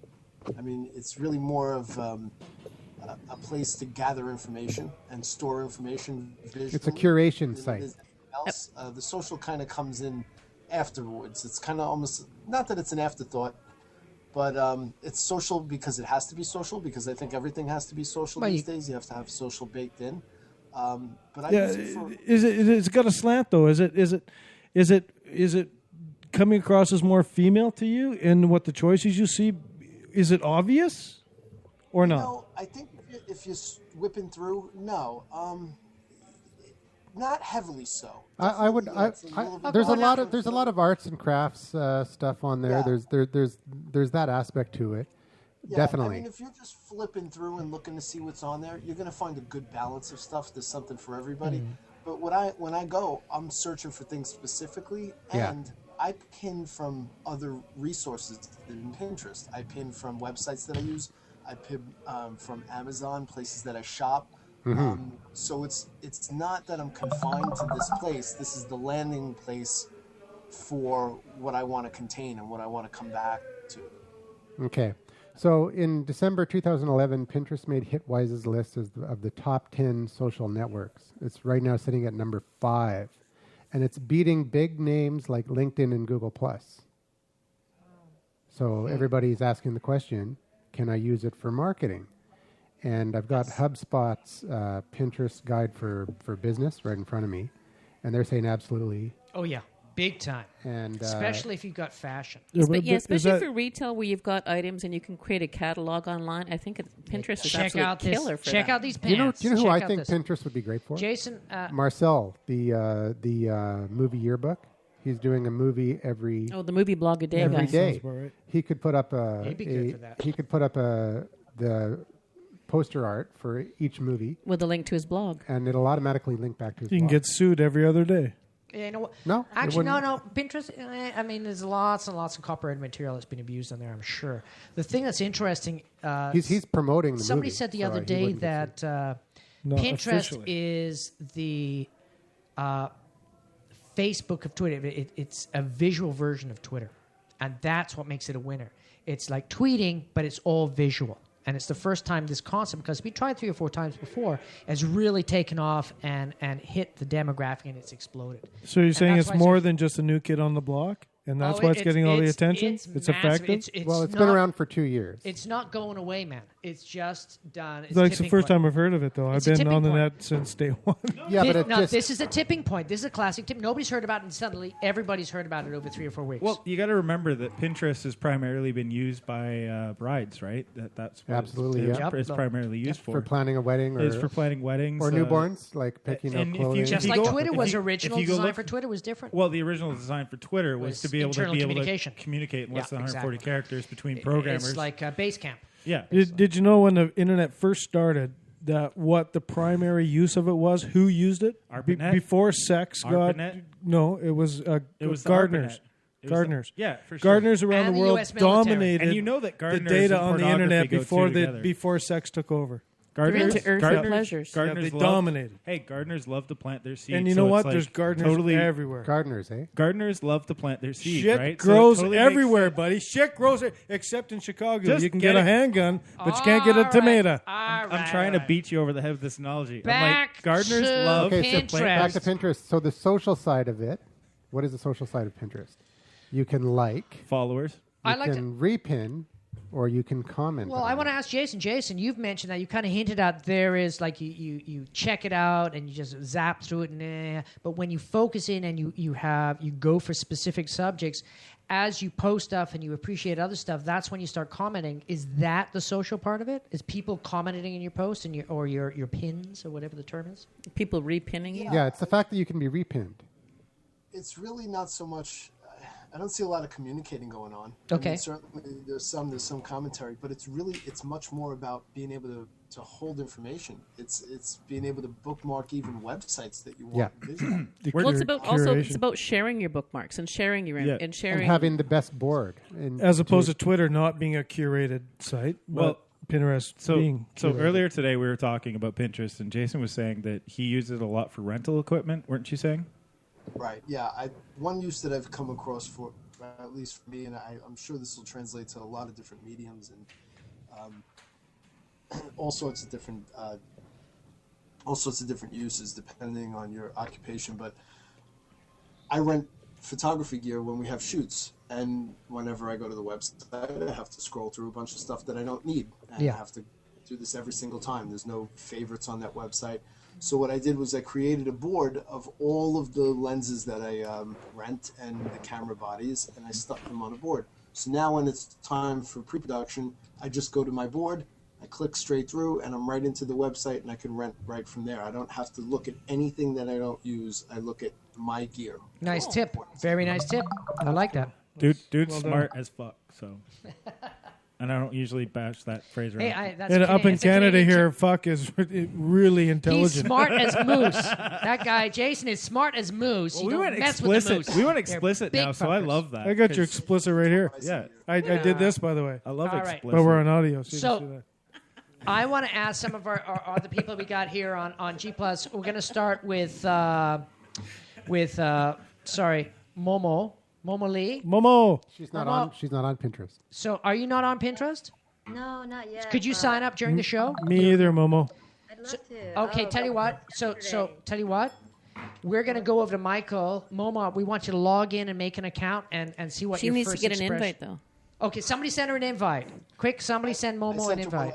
I mean, it's really more of a place to gather information and store information visually. It's a curation site. Else. The social kind of comes in afterwards. It's kind of almost, not that it's an afterthought, but it's social because it has to be social, because I think everything has to be social these days. You have to have social baked in. But I use it for, it's got a slant though. Is it coming across as more female to you in what the choices you see? Is it obvious or not? No, I think if you're whipping through, no, not heavily so. I would. There's a lot of arts and crafts stuff on there. Yeah. There's that aspect to it. Yeah, Definitely. I mean, if you're just flipping through and looking to see what's on there, you're going to find a good balance of stuff. There's something for everybody. But when I go, I'm searching for things specifically, and I pin from other resources than Pinterest. I pin from websites that I use. I pin from Amazon, places that I shop. So it's not that I'm confined to this place. This is the landing place for what I want to contain and what I want to come back to. Okay. So in December 2011, Pinterest made Hitwise's list of the top 10 social networks. It's right now sitting at number 5. And it's beating big names like LinkedIn and Google+. So everybody's asking the question, can I use it for marketing? And I've got HubSpot's Pinterest guide for business right in front of me. And they're saying absolutely. Oh, yeah. Big time. And especially if you've got fashion. Especially for retail where you've got items and you can create a catalog online. I think Pinterest is absolutely killer for that. Check out these pants. Do you know who I think Pinterest would be great for? Jason. Marcel, the movie yearbook. He's doing a movie every. Oh, the movie blog a day every guy. day. Right. He could put up He'd be good for that. He could put up the poster art for each movie with a link to his blog, and it'll automatically link back to his. You can get sued every other day. Yeah, you know what? No, actually, no. Pinterest. I mean, there's lots and lots of copyrighted material that's been abused on there. I'm sure. The thing that's interesting. He's promoting the somebody movie, said the other day that Pinterest is the Facebook of Twitter. It's a visual version of Twitter, and that's what makes it a winner. It's like tweeting, but it's all visual. And it's the first time this concept, because we tried 3 or 4 times before, has really taken off and hit the demographic, and it's exploded. So you're saying it's more than just a new kid on the block? And that's why it's getting all the attention? It's effective? It's been around for 2 years. It's not going away, man. It's just done. It's like the first time I've heard of it, though. I've been on the net since day one. This is a tipping point. This is a classic tip. Nobody's heard about it, and suddenly everybody's heard about it over 3 or 4 weeks. Well, you got to remember that Pinterest has primarily been used by brides, right? That's what absolutely. It's primarily used for planning a wedding, or for planning weddings, or newborns, like picking up clothing. Just like Twitter was original design for Twitter was different. Well, the original design for Twitter was to be able to communicate in less than 140 characters between programmers. It's like Basecamp. Yeah. Did you know when the internet first started that what the primary use of it was? Who used it? Before sex got... No, it was gardeners. Gardeners. Yeah, for sure. Gardeners around the world dominated and you know that the data on the internet before sex took over. Gardeners they dominated. Hey, gardeners love to plant their seeds. And you know what? There's gardeners everywhere. Gardeners, eh? Gardeners love to plant their seeds, Shit right? grows everywhere, buddy. Shit grows except in Chicago. You can get a handgun, but you can't get a tomato. I'm trying to beat you over the head with this analogy. Back I'm like, gardeners love to plant. Back to Pinterest. So the social side of it, what is the social side of Pinterest? You can like followers. You can repin or you can comment. Well, I want to ask Jason. Jason, you've mentioned that you kind of hinted at there is like you check it out and you just zap through it, but when you focus in and you go for specific subjects, as you post stuff and you appreciate other stuff, that's when you start commenting. Is that the social part of it? Is people commenting in your posts and your pins or whatever the term is? People repinning you? Yeah, it's the fact that you can be repinned. It's really not so much. I don't see a lot of communicating going on. Okay. I mean, certainly there's some commentary, but it's much more about being able to hold information. It's being able to bookmark even websites that you want to visit. Well, it's about sharing your bookmarks and sharing your and sharing and having the best board. As opposed to Twitter not being a curated site, but Pinterest being so curated. earlier today we were talking about Pinterest, and Jason was saying that he uses it a lot for rental equipment. Weren't you saying? Right. Yeah. One use that I've come across for, at least for me, and I'm sure this will translate to a lot of different mediums and all sorts of different uses depending on your occupation. But I rent photography gear when we have shoots, and whenever I go to the website, I have to scroll through a bunch of stuff that I don't need, and I have to do this every single time. There's no favorites on that website. So what I did was I created a board of all of the lenses that I rent and the camera bodies, and I stuck them on a board. So now when it's time for pre-production, I just go to my board, I click straight through, and I'm right into the website, and I can rent right from there. I don't have to look at anything that I don't use. I look at my gear. Nice tip. Very nice tip. I like that. Dude's Well smart done. as fuck. So, and I don't usually bash that phrase around. Hey, that's And up in it's a Canada Canadian here, fuck is really intelligent. He's smart as moose. That guy, Jason, is smart as moose. Well, You we don't went mess with the explicit. moose. We went They're explicit big now, so I fuckers. love that. I got your explicit right here. Yeah. I did this, by the way. I love All right. explicit. But we're on audio, so you So- can see that. I want to ask some of our the people we got here on G Plus. We're going to start with Momo Lee. Momo. She's not on Pinterest. So, are you not on Pinterest? No, not yet. Could you sign up during the show? Me either, Momo. I'd love to. Okay, tell you what. So tell you what. We're going to go over to Michael. Momo, we want you to log in and make an account and see what She your needs to first get an expression- invite, though. Okay, somebody send her an invite. Quick, somebody send Momo an invite.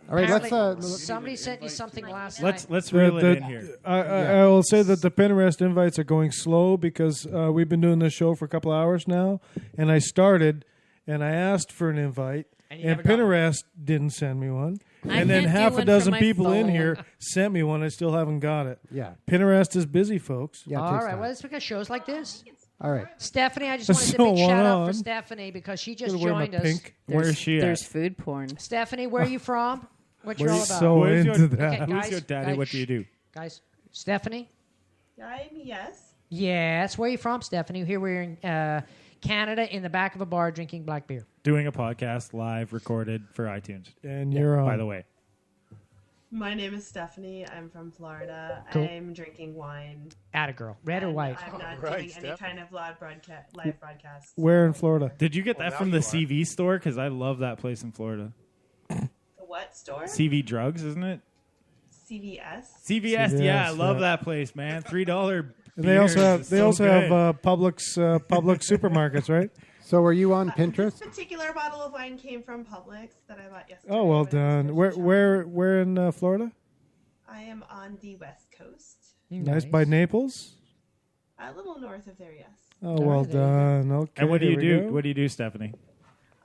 All right, let's. Apparently, somebody sent you something last night. Let's reel it in here. I will say that the Pinterest invites are going slow because we've been doing this show for a couple of hours now, and I started and I asked for an invite, And you and never got Pinterest didn't send me one. I And then can't do half one a from dozen my people in phone. here sent me one. I still haven't got it. Yeah. Pinterest is busy, folks. Yeah, it All takes right, time. well, it's because shows like this. All right. Stephanie, I just That's wanted so a big shout out on. for Stephanie because she just Gonna wear my joined us. pink. Where's she There's at? food porn. Stephanie, where are you from? What you We're all about? so Where's into your, that. Okay, Who's guys, your daddy? guys, What do you do? Guys, Stephanie? Yes. Yes. Where are you from, Stephanie? Here we're in Canada in the back of a bar drinking black beer. Doing a podcast live, recorded for iTunes. And you're on. By the way. My name is Stephanie. I'm from Florida. Cool. I'm drinking wine. Atta girl. Red or and white? I'm not Right, doing any Stephanie. kind of live broadcast. Where in Florida? Did you get Well, that now from you the are. CV store? Because I love that place in Florida. The what store? CV Drugs, isn't it? CVS. CVS, yeah, I CVS, love yeah. that place, man. $3 And they also have beers is so good. Publix supermarkets, right? So, are you on Pinterest? This particular bottle of wine came from Publix that I bought yesterday. Oh, well when I was done. grocery Where in Florida? shopping. I am on the West Coast, Nice by Naples. a little north of there. Yes. Oh, well done. Okay. And what do you here we do? go. What do you do, Stephanie?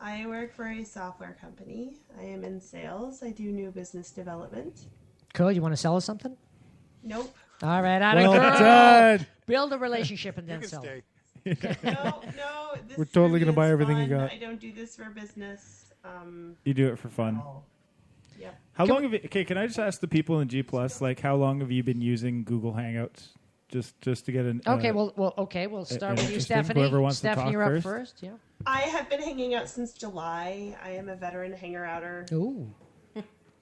I work for a software company. I am in sales. I do new business development. Cool. You want to sell us something? Nope. All right, atta Well girl. done. Build a relationship and then You sell. can it. stay. No. This We're totally for me gonna buy is everything you fun. got. I don't do this for business. You do it for fun. Yep. How long have you? Okay, can I just ask the people in G Plus, like, how long have you been using Google Hangouts? Just to get an. Okay, we'll start with you, interesting. Stephanie. Whoever wants to Stephanie, talk you're up first. first. Yeah. I have been hanging out since July. I am a veteran hanger-outer. Ooh.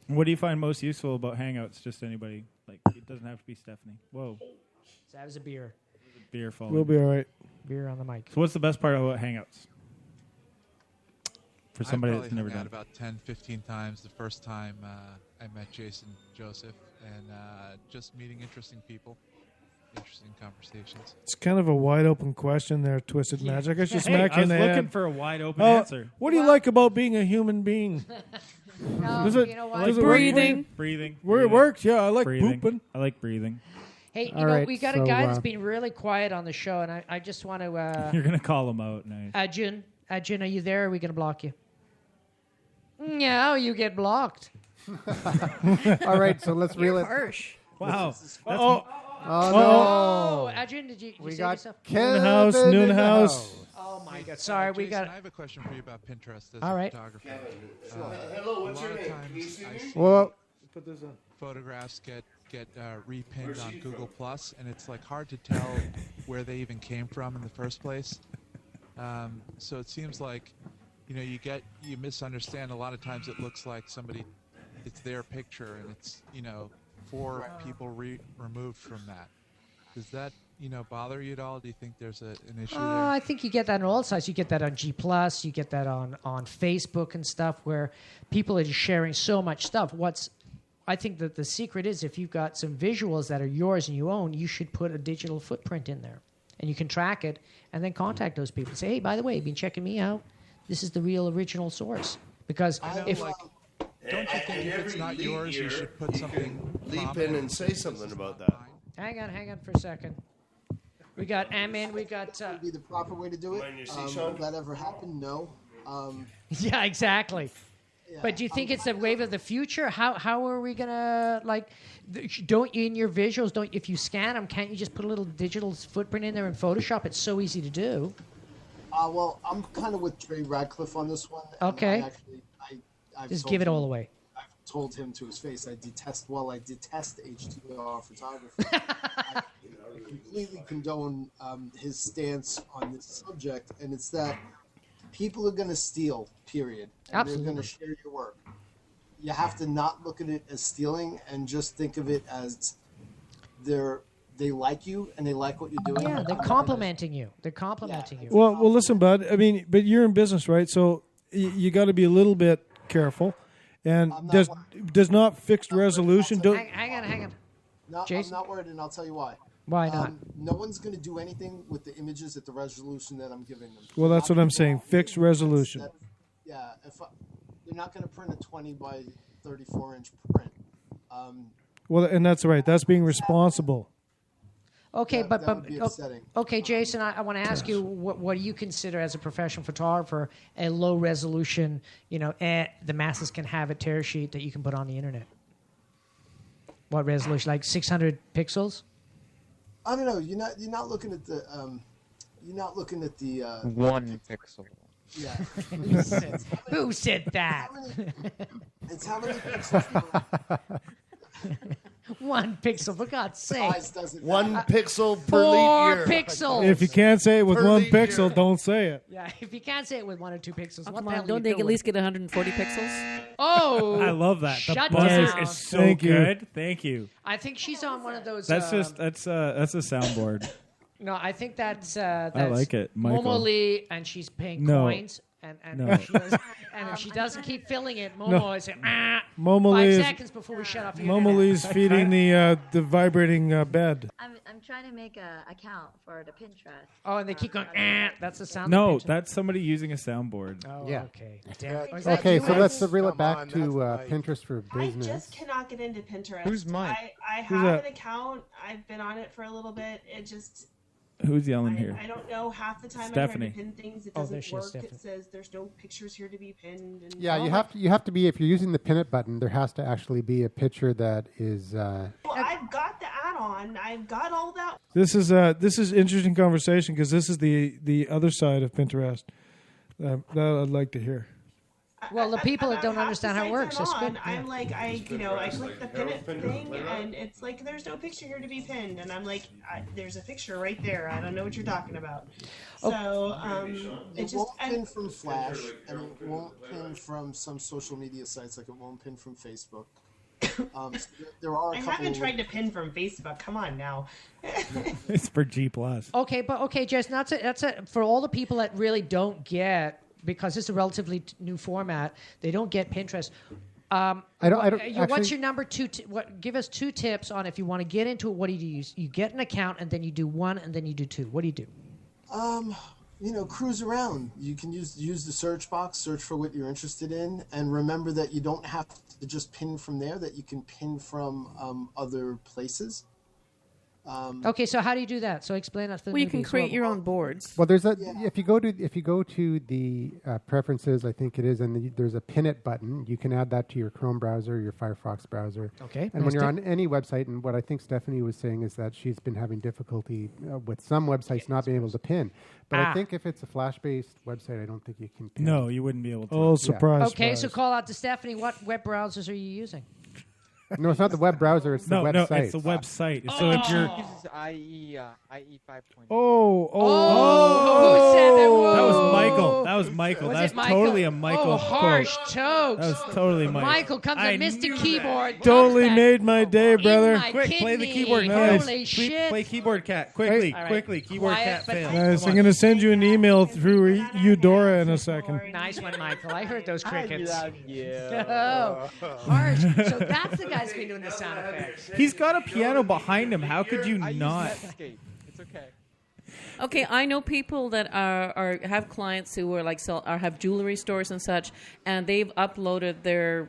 What do you find most useful about Hangouts? Just anybody. Like, it doesn't have to be Stephanie. Whoa, So that was a beer. beer falling. We'll be all right. Beer on the mic. So what's the best part about Hangouts? For somebody I've that's probably never hung done out it. about 10, 15 times the first time I met Jason Joseph, and just meeting interesting people. interesting conversations. It's kind of a wide open question there, Twisted Magic. I should Hey, smack you I in was the looking head. for a wide open answer. What do you like about being a human being? Does it, you know what? does it work for you? Breathing. Where it works, yeah. I like Breathing. pooping. I like breathing. Hey, All right, we got so, a guy that's been really quiet on the show, and I just want to. You're gonna call him out, nice. Ajun, are you there? Or are we going to block you? No, you get blocked. All right, so let's reel it. Harsh. Wow. Oh Oh, no! Ajun, did you We save got yourself? Kevin House, in Noon the House. Oh my God! Sorry, we Jason, got. I have a question for you about Pinterest as All a right. photographer. Hello, what's a lot your of name? times Can you see I me? see Well, Put this on. photographs get repinned on Google Plus, and it's like hard to tell where they even came from in the first place. So it seems like, you misunderstand. A lot of times it looks like it's their picture, and it's 4 people removed from that. Does that bother you at all? Do you think there's an issue there? I think you get that on all sides. You get that on G+, you get that on Facebook and stuff, where people are just sharing so much stuff. I think that the secret is, if you've got some visuals that are yours and you own, you should put a digital footprint in there. And you can track it and then contact those people. Say, hey, by the way, you've been checking me out. This is the real original source. Because if... Don't you think if it's not yours, you should put something... Leap in and say something about that. Hang on for a second. We got Amin, we got... That would be the proper way to do it. Will that ever happen? No. Yeah, exactly. Yeah, but do you think it's a wave of the future? How are we gonna don't you in your visuals? If you scan them, can't you just put a little digital footprint in there in Photoshop? It's so easy to do. Well, I'm kind of with Trey Radcliffe on this one. Okay. I've Just told give it him- all away. I've told him to his face, I detest HDR photography. I completely condone his stance on this subject, and it's that people are going to steal, period. And Absolutely. They're going to share your work. You have to not look at it as stealing and just think of it as they like you and they like what you're doing. Yeah, they're complimenting you. They're complimenting you. Well, listen, bud. I mean, but you're in business, right? So you got to be a little bit careful. And does not fixed resolution do? Hang on. No, Jason? I'm not worried, and I'll tell you why. Why not? No one's going to do anything with the images at the resolution that I'm giving them. Well, that's what I'm saying. Fixed resolution. Yeah, they're not going to print a 20 by 34 inch print. Well, and that's right. That's being responsible. Okay, that would be upsetting. Okay, Jason, I want to ask you, what do you consider as a professional photographer a low resolution, the masses can have a tear sheet that you can put on the internet? What resolution? Like 600 pixels? I don't know. You're not looking at the. You're not looking at the. 1 pixel. Yeah. Who said that? It's how many pixels. 1 pixel, for God's sake. Size doesn't 1 matter. pixel per 4 leap year. pixels. If you can't say it with Per 1 leap pixel, year. don't say it. Yeah, if you can't say it with 1 or 2 pixels, what Come the hell on, are don't you they doing? at least get 140 pixels? Oh, I love that. Shut the buzzer down. is so Thank you. good. Thank you. I think she's on one of those. That's that's a soundboard. No, I think that's like it, Michael. Momo Lee, and she's paying No. coins. And No. if she doesn't keep filling it, Momo No. is saying, Momo 5 Lee is- seconds before we shut off the Momo internet. Lee's feeding the vibrating bed. I'm trying to make an account for the Pinterest. Oh, and they keep going, that's the sound. No, of the that's somebody using a soundboard. Oh, Yeah. okay. Damn. Is that Okay, you, so Ed? let's reel it Come back on, to that's Pinterest for I business. just cannot get into Pinterest. Who's Mike? I Who's have that? an account. I've been on it for a little bit. It just Who's yelling here? I don't know. Half the time Stephanie. I try to pin things, it Oh, doesn't there she is, work. Stephanie. It says there's no pictures here to be pinned. And Yeah, you have to be, if you're using the pin it button, there has to actually be a picture that is Well, I've got the add-on. I've got all that. This is interesting conversation because this is the other side of Pinterest that I'd like to hear. Well, the people that don't half understand the how it works, sites that's I'm good. on, I'm like, I click the pin it thing, and it's like, there's no picture here to be pinned, and I'm like, there's a picture right there. I don't know what you're talking about. Oh. So, It it just won't pin from Flash, and it won't pin from some social media sites, like it won't pin from Facebook. So there are a I couple. haven't tried to pin from Facebook. Come on now. It's for G+. Okay, Jess, that's it for all the people that really don't get, because it's a relatively new format, they don't get Pinterest. I don't What's actually- your number two? Give us 2 tips on if you want to get into it. What do you use? You get an account and then you do 1 and then you do 2. What do you do? Cruise around. You can use the search box, search for what you're interested in, and remember that you don't have to just pin from there, that you can pin from other places. Okay, so how do you do that? So explain that to the Well, you can newbies. create your own boards. Well, there's if you go to the preferences, I think it is, and there's a pin it button. You can add that to your Chrome browser, your Firefox browser. Okay, And nice when you're tip. on any website, and what I think Stephanie was saying is that she's been having difficulty with some websites not being able to pin. But I think if it's a Flash-based website, I don't think you can pin. No, you wouldn't be able to. Oh, surprise! Okay, so call out to Stephanie. What web browsers are you using? No, it's not the web browser. It's the website. No, it's the website. So if you're uses IE 5.0. Who said that? That was Whoa. Michael. That was Michael. Was That it was totally a Michael Oh, harsh quote. jokes. That was totally Michael. Michael comes I and Mr. Keyboard. Totally punch that made my day, brother. my Quick, play the kidney. keyboard. Nice. Holy shit. Play keyboard cat. Quickly, All right. quickly. Keyboard Quiet, cat but- fail. Nice. Come I'm on. going to send you an email through Eudora in a second. Nice one, Michael. I heard those crickets. I love you. Oh, harsh. So that's the guy's been doing the sound effects. He's got a piano behind him. How could you I use not? Netscape. It's okay. Okay, I know people that are have clients who are like sell or have jewelry stores and such, and they've uploaded their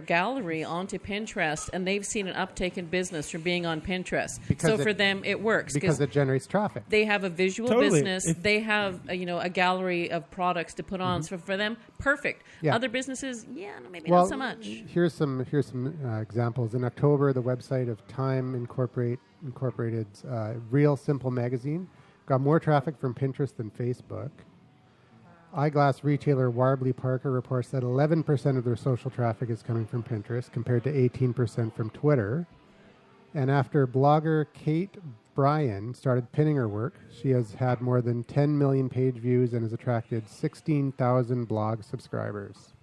gallery onto Pinterest, and they've seen an uptake in business from being on Pinterest. Because so it- for them, it works because it generates traffic. they have a visual Totally. business. If- They have a gallery of products to put on. So for them, perfect. Yeah. Other businesses, maybe Well, not so much. Here's some examples. In October, the website of Time Incorporated's Real Simple magazine got more traffic from Pinterest than Facebook. Eyeglass retailer Warbly Parker reports that 11% of their social traffic is coming from Pinterest, compared to 18% from Twitter. And after blogger Kate Bryan started pinning her work, she has had more than 10 million page views and has attracted 16,000 blog subscribers.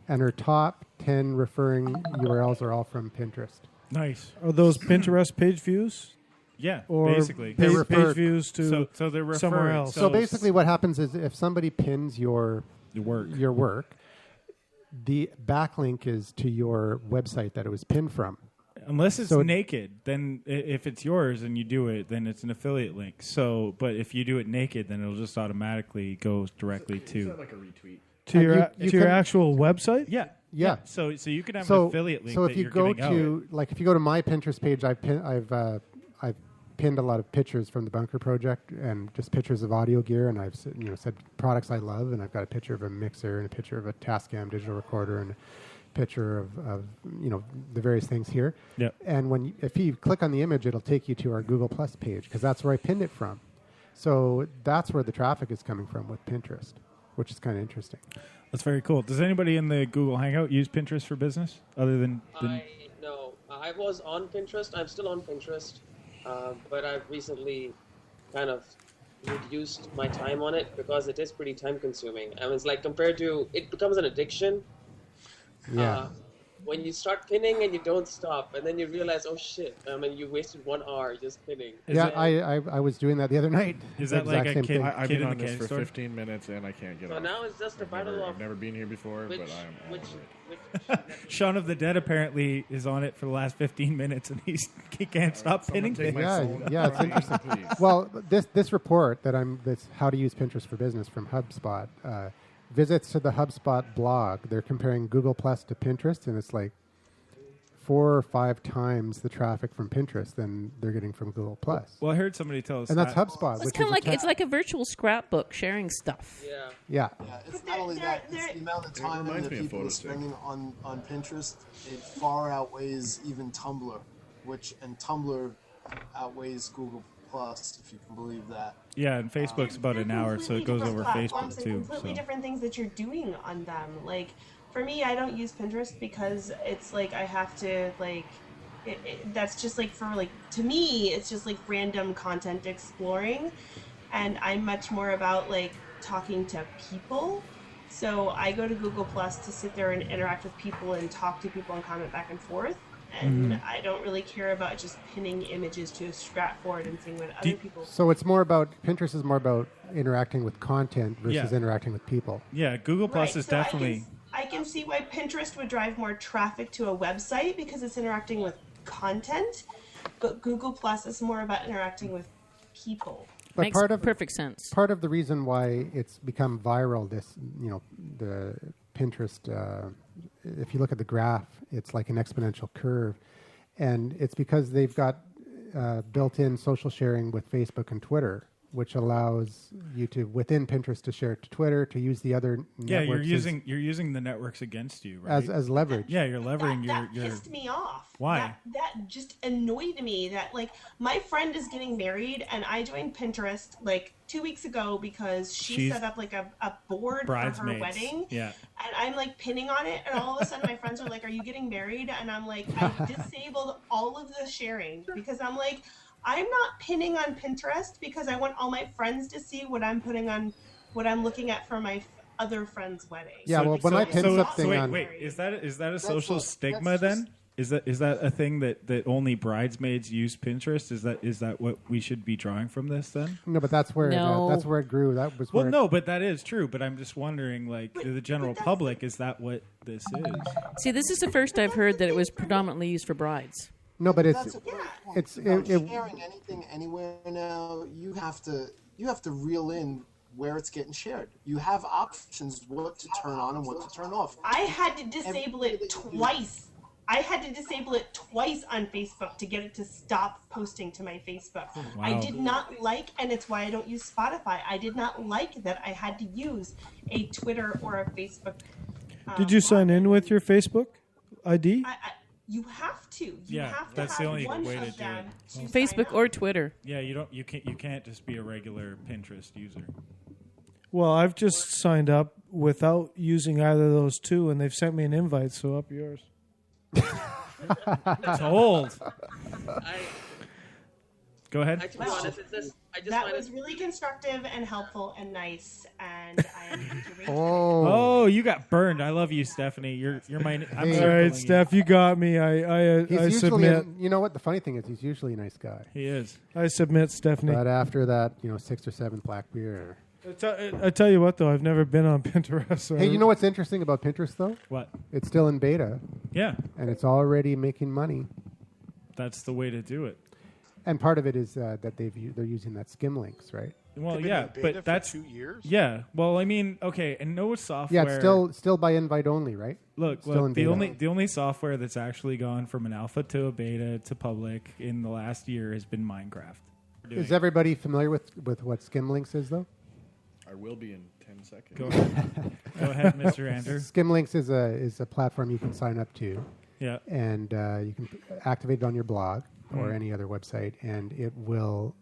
And her top 10 referring URLs are all from Pinterest. Nice. Are those Pinterest page views? Yeah, Or basically. page, They refer- page views to So they're somewhere referring. else. So basically what happens is if somebody pins your work, the backlink is to your website that it was pinned from. Unless it's So- naked, then if it's yours and you do it, then it's an affiliate link. So, but if you do it naked, then it'll just automatically go directly to like a retweet. to your you to your can- actual website. yeah. Yeah. So you can have an affiliate link. So that if you you're go giving out. to if you go to my Pinterest page, I've pinned a lot of pictures from the Bunker Project and just pictures of audio gear, and I've said products I love, and I've got a picture of a mixer and a picture of a Tascam digital recorder and a picture of the various things here. Yep. And if you click on the image, it'll take you to our Google Plus page because that's where I pinned it from. So that's where the traffic is coming from with Pinterest, which is kind of interesting. That's very cool. Does anybody in the Google Hangout use Pinterest for business other than? No, I was on Pinterest. I'm still on Pinterest, but I've recently kind of reduced my time on it because it is pretty time consuming. I mean, it's like compared to it becomes an addiction. Yeah. When you start pinning and you don't stop, and then you realize, oh shit! I mean, you wasted 1 hour just pinning. I was doing that the other night. Is The that like exact a same kid- thing. I've kid been in on the this candy for store? 15 minutes and I can't get So off. now it's just a battle of I've never been here before, which, but I'm which, over it. Shaun of the Dead apparently is on it for the last 15 minutes, and he can't stop pinning take things. my Yeah, phone. yeah, it's interesting. Please. Well, this report that's how to use Pinterest for business from HubSpot visits to the HubSpot blog. They're comparing Google Plus to Pinterest, and it's like 4 or 5 times the traffic from Pinterest than they're getting from Google Plus. Well, I heard somebody tell us, And that's that. HubSpot. It's which kind is of like it's like a virtual scrapbook sharing stuff. yeah. yeah. Yeah, it's not only that, it's the amount of time reminds that me of people are Photostick. spending on Pinterest. It far outweighs even Tumblr, and Tumblr outweighs Google Plus, if you can believe that. Yeah, and Facebook's about an hour, so it goes over platforms Facebook and too. completely So. different things that you're doing on them. Like for me, I don't use Pinterest because it's like I have to like. That's just like for like to me, it's just like random content exploring, and I'm much more about like talking to people. So I go to Google Plus to sit there and interact with people and talk to people and comment back and forth. And I don't really care about just pinning images to a scrapboard and seeing what other people. So it's more about Pinterest is more about interacting with content versus Yeah. interacting with people. Yeah, Google Plus Right, is so definitely. I can see why Pinterest would drive more traffic to a website because it's interacting with content, but Google Plus is more about interacting with people. But Makes perfect sense. Part of the reason why it's become viral, the Pinterest, if you look at the graph, it's like an exponential curve. And it's because they've got built-in social sharing with Facebook and Twitter, which allows you to, within Pinterest, to share it to Twitter, to use the other networks. You're using the networks against you, right? As leverage. Yeah, you're leveraging That your pissed me off. Why? That just annoyed me. That like my friend is getting married, and I joined Pinterest like 2 weeks ago because she set up like a board for her wedding. Yeah. And I'm like pinning on it, and all of a sudden my friends are like, "Are you getting married?" And I'm like, I disabled all of the sharing because I'm like, I'm not pinning on Pinterest because I want all my friends to see what I'm putting on, what I'm looking at for my other friends' wedding. Yeah, well, when I pin something on... Wait, is that a social stigma then? Is that a thing that only bridesmaids use Pinterest? Is that what we should be drawing from this then? No, but that's where that's where it grew. That was where no, but that is true. But I'm just wondering, like, the general public, is that what this is? See, this is the first I've heard that it was predominantly used for brides. No, but That's a great point. Sharing anything anywhere now, you have to reel in where it's getting shared. You have options what to turn on and what to turn off. I had to disable it twice. I had to disable it twice on Facebook to get it to stop posting to my Facebook. Wow. I did not like, and it's why I don't use Spotify, I did not like that I had to use a Twitter or a Facebook. Did you sign in with your Facebook ID? You have to. You have to that's have the only one way to of do them it. to sign Facebook up. or Twitter. Yeah, you can't just be a regular Pinterest user. Well, I've just signed up without using either of those two, and they've sent me an invite, so up yours. Sold. Go ahead. To be honest, That was really constructive and helpful and nice, and I am going to rate Oh, you got burned. I love you, Stephanie. You're my. I'm All right, Steph, you got me. I submit. You know what? The funny thing is, he's usually a nice guy. He is. I submit, Stephanie. But after that, 6th or 7th black beer. I tell you what, though, I've never been on Pinterest. So Hey, you know what's interesting about Pinterest, though? What? It's still in beta. Yeah. And it's already making money. That's the way to do it. And part of it is that they're using that Skimlinks, right? Well, yeah, but that's 2 years. Yeah. Well, I mean, okay, and no software. Yeah, it's still by invite only, right? Look, the only software that's actually gone from an alpha to a beta to public in the last year has been Minecraft. Is everybody familiar with what Skimlinks is, though? I will be in 10 seconds. Go ahead. Go ahead, Mr. Andrew. Skimlinks is a platform you can sign up to. Yeah. And you can activate it on your blog or any other website, and it will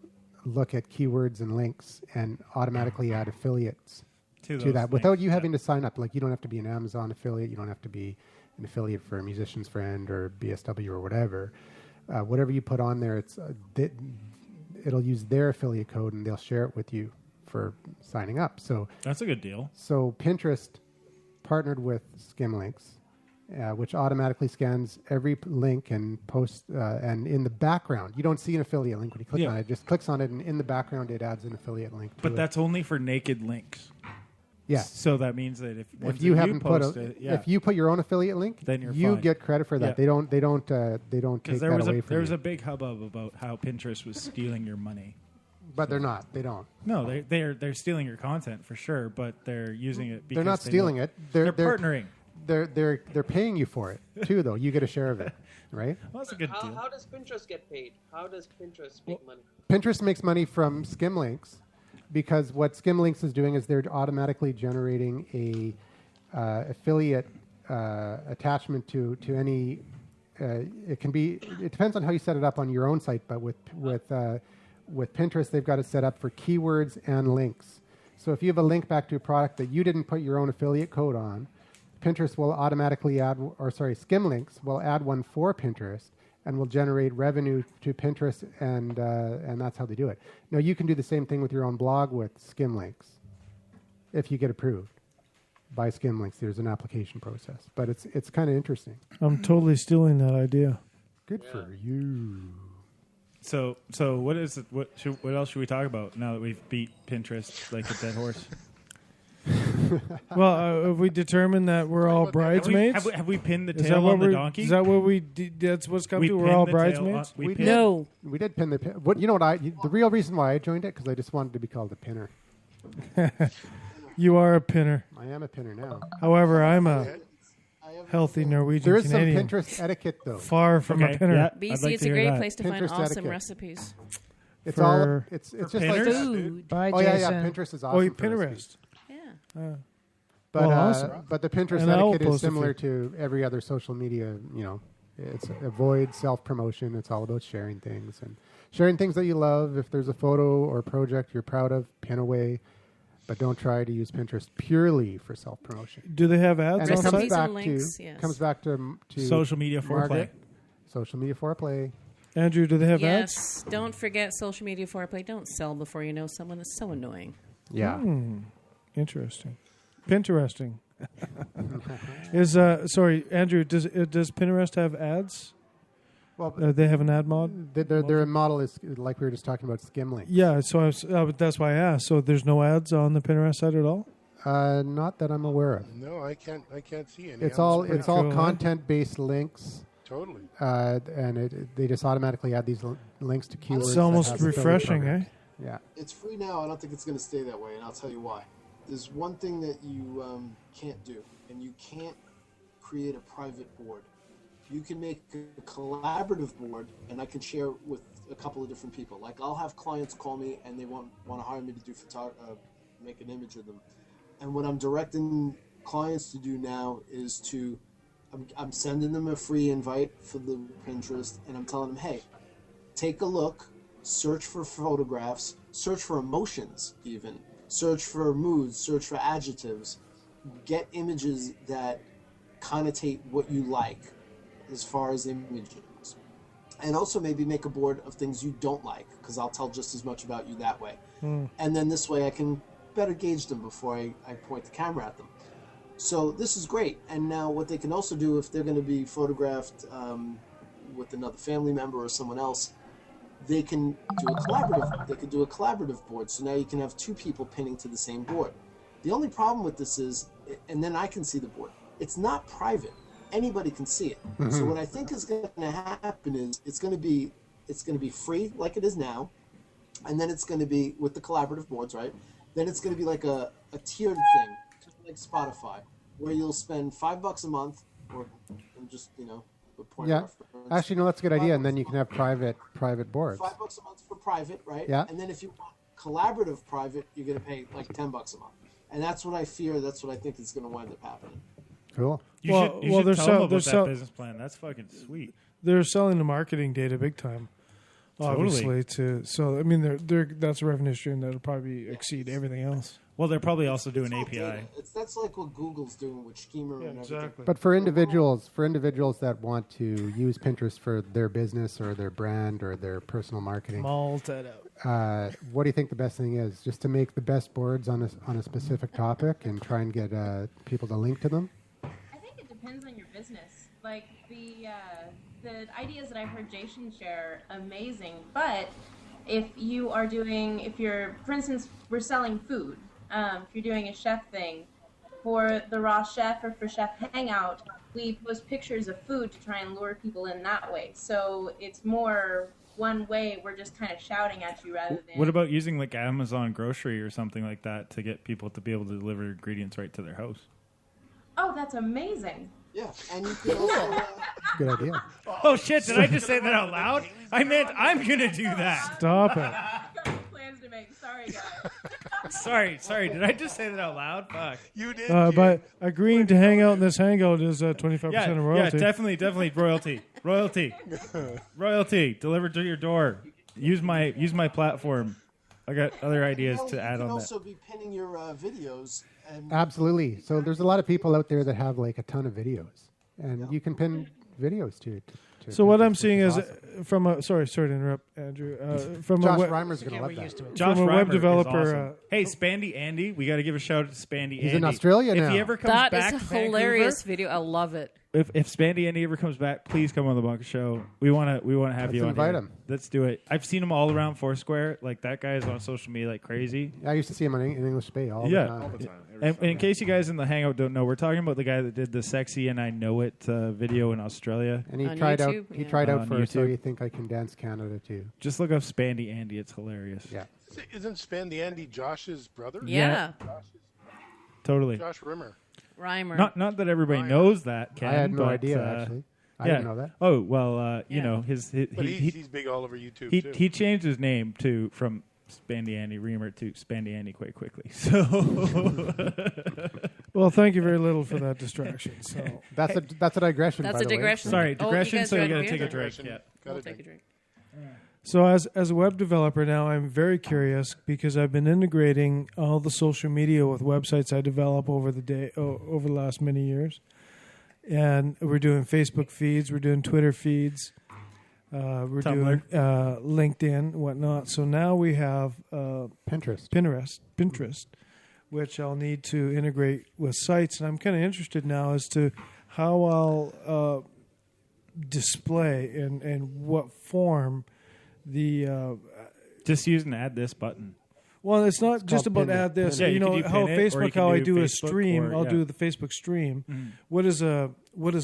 look at keywords and links and automatically add affiliates to that without you having to sign up. Like, you don't have to be an Amazon affiliate. You don't have to be an affiliate for a Musician's Friend or BSW or whatever. Whatever you put on there, it'll use their affiliate code, and they'll share it with you for signing up. So that's a good deal. So Pinterest partnered with Skimlinks, which automatically scans every link and posts. And in the background, you don't see an affiliate link when you click on it. It just clicks on it, and in the background, it adds an affiliate link. But that's only for naked links. Yeah. So that means that if you haven't if you put your own affiliate link, then you fine. get credit for that. Yeah. They don't take that away from There was you. a big hubbub about how Pinterest was stealing your money. But they're not. They don't. No, they're stealing your content for sure, but they're using it because They're not stealing it. They're partnering. They're paying you for it too, though. You get a share of it, right? Well, that's a good deal. How does Pinterest get paid? How does Pinterest make money? Pinterest makes money from Skimlinks because what Skimlinks is doing is they're automatically generating a affiliate attachment to any. It can be. It depends on how you set it up on your own site, but with Pinterest, they've got it set up for keywords and links. So if you have a link back to a product that you didn't put your own affiliate code on, Pinterest will automatically Skimlinks will add one for Pinterest and will generate revenue to Pinterest, and that's how they do it. Now, you can do the same thing with your own blog with Skimlinks if you get approved by Skimlinks. There's an application process, but it's kind of interesting. I'm totally stealing that idea. Good for you. So what is it? What else should we talk about now that we've beat Pinterest like a dead horse? Well, have we determined that we're all bridesmaids? Have we pinned the Is tail that what on the we're- donkey? Is that what we? That's what's come We to. We're pinned all the tail on- bridesmaids. we did, pinned- we did pin the pin. What you know? The real reason why I joined it because I just wanted to be called a pinner. You are a pinner. I am a pinner now. However, I'm a healthy Norwegian There is Canadian. some Pinterest etiquette, though. Far from a pinner. BC is a great place to find Pinterest awesome etiquette. recipes. It's For- all. It's just like Food. Bye, Oh yeah, Jason. Pinterest is awesome. Oh, you for recipes. Pinterest. But Well, awesome. but the Pinterest And I'll etiquette is post a similar few. to every other social media. You know, it's avoid self promotion. It's all about sharing things and sharing things that you love. If there's a photo or project you're proud of, pin away. But don't try to use Pinterest purely for self promotion. Do they have ads And it on comes site? back and links, to yes. comes back to Social media foreplay. Margaret. Social media foreplay. Andrew, do they have ads? Yes. Don't forget social media foreplay. Don't sell before you know someone. It's so annoying. Yeah. Interesting. Pinteresting. Is sorry, Andrew? Does Pinterest have ads? Well, they have an ad mod. Their model is like we were just talking about Skimlink. Yeah, so that's why I asked. So there's no ads on the Pinterest site at all. Not that I'm aware of. No, I can't see any. It's on all the screen. it's all content based links. Totally. And they just automatically add these links to keywords. It's that almost have affiliate refreshing, programs. eh? Yeah. It's free now. I don't think it's going to stay that way, and I'll tell you why. There's one thing that you can't do, and you can't create a private board. You can make a collaborative board, and I can share with a couple of different people. Like I'll have clients call me, and they want to hire me to do make an image of them. And what I'm directing clients to do now is I'm sending them a free invite for the Pinterest, and I'm telling them, hey, take a look, search for photographs, search for emotions even, search for moods, search for adjectives, get images that connotate what you like as far as images. And also maybe make a board of things you don't like, because I'll tell just as much about you that way. And then this way I can better gauge them before I point the camera at them. So this is great. And now what they can also do if they're going to be photographed with another family member or someone else, they can do a collaborative. They could do a collaborative board. So now you can have two people pinning to the same board. The only problem with this is, and then I can see the board. It's not private. Anybody can see it. Mm-hmm. So what I think is going to happen is it's going to be free like it is now, and then it's going to be with the collaborative boards, right? Then it's going to be like a tiered thing, just like Spotify, where you'll spend $5 a month, or I'm just a point Yeah. of reference. Actually, no, that's a good idea. And then you can have private boards. $5 a month for private, right? Yeah. And then if you want collaborative private, you're going to pay like $10 a month, and that's what I fear. That's what I think is going to wind up happening. Cool. You Well, should well, they're tell them about sell- that business plan. That's fucking sweet. They're selling the marketing data big time, obviously. So I mean, they're that's a revenue stream that'll probably exceed everything else. Well, they're probably also doing It's all API. data. That's like what Google's doing with Schema and everything. But for individuals that want to use Pinterest for their business or their brand or their personal marketing, Malt that out. what do you think the best thing is? Just to make the best boards on a specific topic and try and get people to link to them? I think it depends on your business. Like the ideas that I've heard Jason share, amazing. But if you're, for instance, we're selling food. If you're doing a chef thing, for the Raw Chef or for Chef Hangout, we post pictures of food to try and lure people in that way. So it's more one way. We're just kind of shouting at you rather than. What about using like Amazon Grocery or something like that to get people to be able to deliver ingredients right to their house? Oh, that's amazing. Yeah, and you can also. Good idea. Oh shit! Did I just say that out loud? I meant I'm gonna do that. Stop it. Got plans to make. Sorry, guys. Sorry. Did I just say that out loud? Fuck. You did. But agreeing to hang out in this hangout is 25% of royalty. Yeah, definitely royalty delivered to your door. Use my platform. I got other ideas to add on You can that. also be pinning your videos. And Absolutely. So there's a lot of people out there that have like a ton of videos, and you can pin videos to So what Pinterest, I'm which seeing is awesome. from a sorry to interrupt, Andrew. From Josh a web, Reimer's going to love that. Josh from a web Reimer is developer. awesome. Hey, Spandy Andy, we got to give a shout out to Spandy Andy. He's in Australia if now. he ever comes That back is a to hilarious Vancouver, video. I love it. if Spandy Andy ever comes back, please come on the Bunker Show. We want to have Let's you on invite here. him. Let's do it. I've seen him all around Foursquare. Like that guy is on social media like crazy. I used to see him in English Bay all the time. And in case you guys in the Hangout don't know, we're talking about the guy that did the "Sexy and I Know It" video in Australia. And he On tried YouTube, out. He yeah. tried out On for "So YouTube. You Think I Can Dance Canada" too. Just look up Spandy Andy. It's hilarious. Yeah. Isn't Spandy Andy Josh's brother? Yeah. Totally. Josh Rimmer. Reimer. Not that everybody knows that, Ken. I had no but, idea, actually. I yeah. didn't know that. Oh well, you Yeah. know his But he he's big all over YouTube he too. he changed his name from Spandy Andy Reamer to Spandy Andy quite quickly. So Well, thank you very little for that distraction. So That's a digression. That's by a the way. digression. sorry, Oh, you digression. guys So you ready got to for take a it? drink. Yeah. We'll take a drink. So as a web developer now, I'm very curious because I've been integrating all the social media with websites I develop over the last many years, and we're doing Facebook feeds, we're doing Twitter feeds, we're doing LinkedIn, whatnot. So now we have Pinterest, which I'll need to integrate with sites, and I'm kind of interested now as to how I'll display and what form. Just use an add this button. Well, it's not just called about pin it. add this. Yeah, you you know could do how pin it, or you Facebook, can how I do do a Facebook stream. or- I'll yeah. do the Facebook stream. Mhm. What does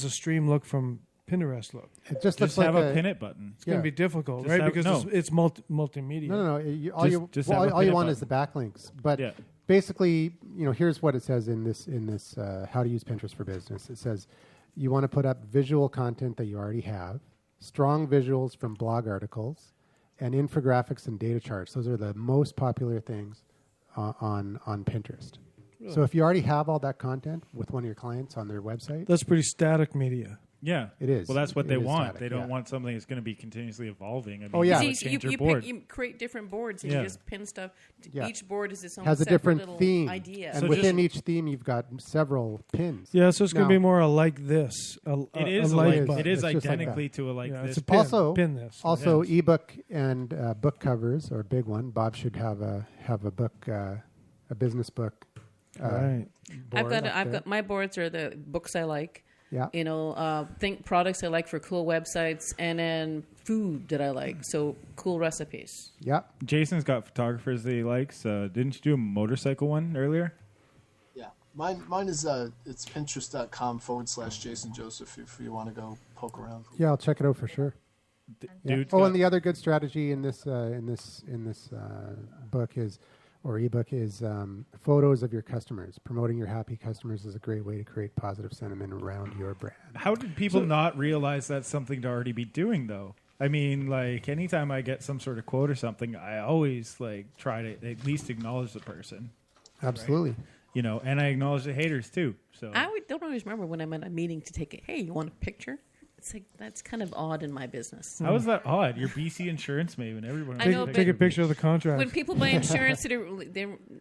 a stream look from Pinterest look? It just Just looks like have a pin it button. It's going to be difficult, Just right? have- Because no. it's multimedia. No. All you Just have a all you pin want it is the backlinks. But Yeah. basically, here's what it says in this how to use Pinterest for business. It says you want to put up visual content that you already have, strong visuals from blog articles, and infographics and data charts. Those are the most popular things on Pinterest. Really? So if you already have all that content with one of your clients on their website, That's pretty static media. Yeah, it is. Well, that's what It they is want. static, they don't yeah. want something that's going to be continuously evolving. I mean, Oh, yeah. you You, change your you, board. you create different boards and Yeah. you just pin stuff. Yeah. Each board is its own has a separate different little theme, idea. and So within just- each theme, you've got several pins. Yeah, so it's going to Now- be more a like this. It is a like like button. it is It's just like identically that. to a like Yeah, this. it's a pin. Also, Pin this. also Yes. ebook and book covers are a big one. Bob should have a book, a business book. Right. board up I've there. got my boards are the books I like. Yeah. You know, think products I like for cool websites, and then food that I like. So cool recipes. Yeah. Jason's got photographers that he likes. Didn't you do a motorcycle one earlier? Yeah, mine is it's pinterest.com/Jason Joseph if you want to go poke around. Yeah, I'll check it out for sure. Yeah. Dude's Oh, got- and the other good strategy in this book is, or ebook is, photos of your customers. Promoting your happy customers is a great way to create positive sentiment around your brand. How did people not realize that's something to already be doing, though? I mean, like, anytime I get some sort of quote or something, I always, like, try to at least acknowledge the person. Absolutely. Right? You know, and I acknowledge the haters, too. So Don't always remember when I'm at a meeting to take it. Hey, you want a picture? It's like that's kind of odd in my business. How is that odd? You're BC Insurance Maven. Everyone I know, Take a picture of the contract. When people buy insurance, they're not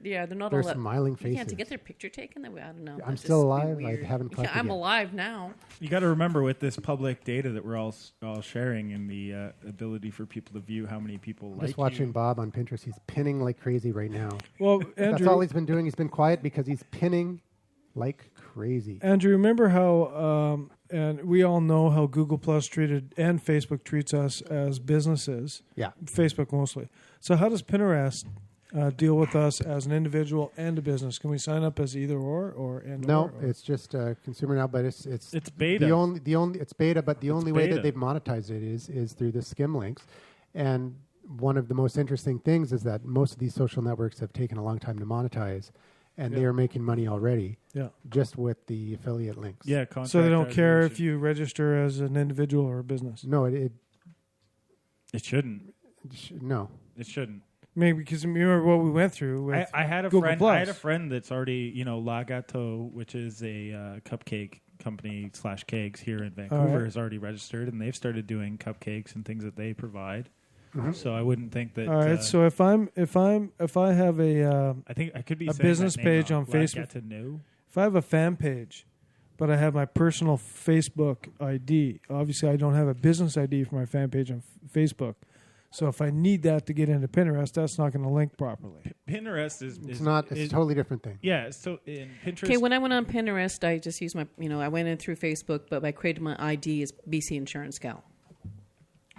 They're all that. smiling Yeah, to faces. get their picture taken. I don't know. I'm That'd still just be alive. I weird. haven't collected I'm yet. alive now. You got to remember with this public data that we're all sharing and the ability for people to view how many people like Just watching you. Bob on Pinterest. He's pinning like crazy right now. Well, That's Andrew, all he's been doing. He's been quiet because he's pinning like crazy. Andrew, remember how, and we all know how Google Plus treated and Facebook treats us as businesses. Yeah. Facebook mostly. So how does Pinterest deal with us as an individual and a business? Can we sign up as either or and No, or? it's just consumer now, but it's beta. The only it's beta, but the only way beta. that they've monetized it is through the skim links. And one of the most interesting things is that most of these social networks have taken a long time to monetize, and they Yeah. are making money already. Yeah. Just with the affiliate links. Yeah, So they don't care if you register as an individual or a business. No, it shouldn't. No, it shouldn't. Maybe because remember what we went through. With I had a Google friend. Plus. I had a friend that's already, La Gâteau, which is a cupcake company / kegs here in Vancouver, right. is already registered, and they've started doing cupcakes and things that they provide. Mhm. So I wouldn't think that. All right. So if I have a I think I could be a saying business that name page wrong. on Facebook. Gatineau? If I have a fan page, but I have my personal Facebook ID, obviously I don't have a business ID for my fan page on Facebook. So if I need that to get into Pinterest, that's not going to link properly. Pinterest is It's not. It's a totally different thing. Yeah, so in Pinterest. Okay, when I went on Pinterest, I just used my, I went in through Facebook, but I created my ID as BC Insurance Gal.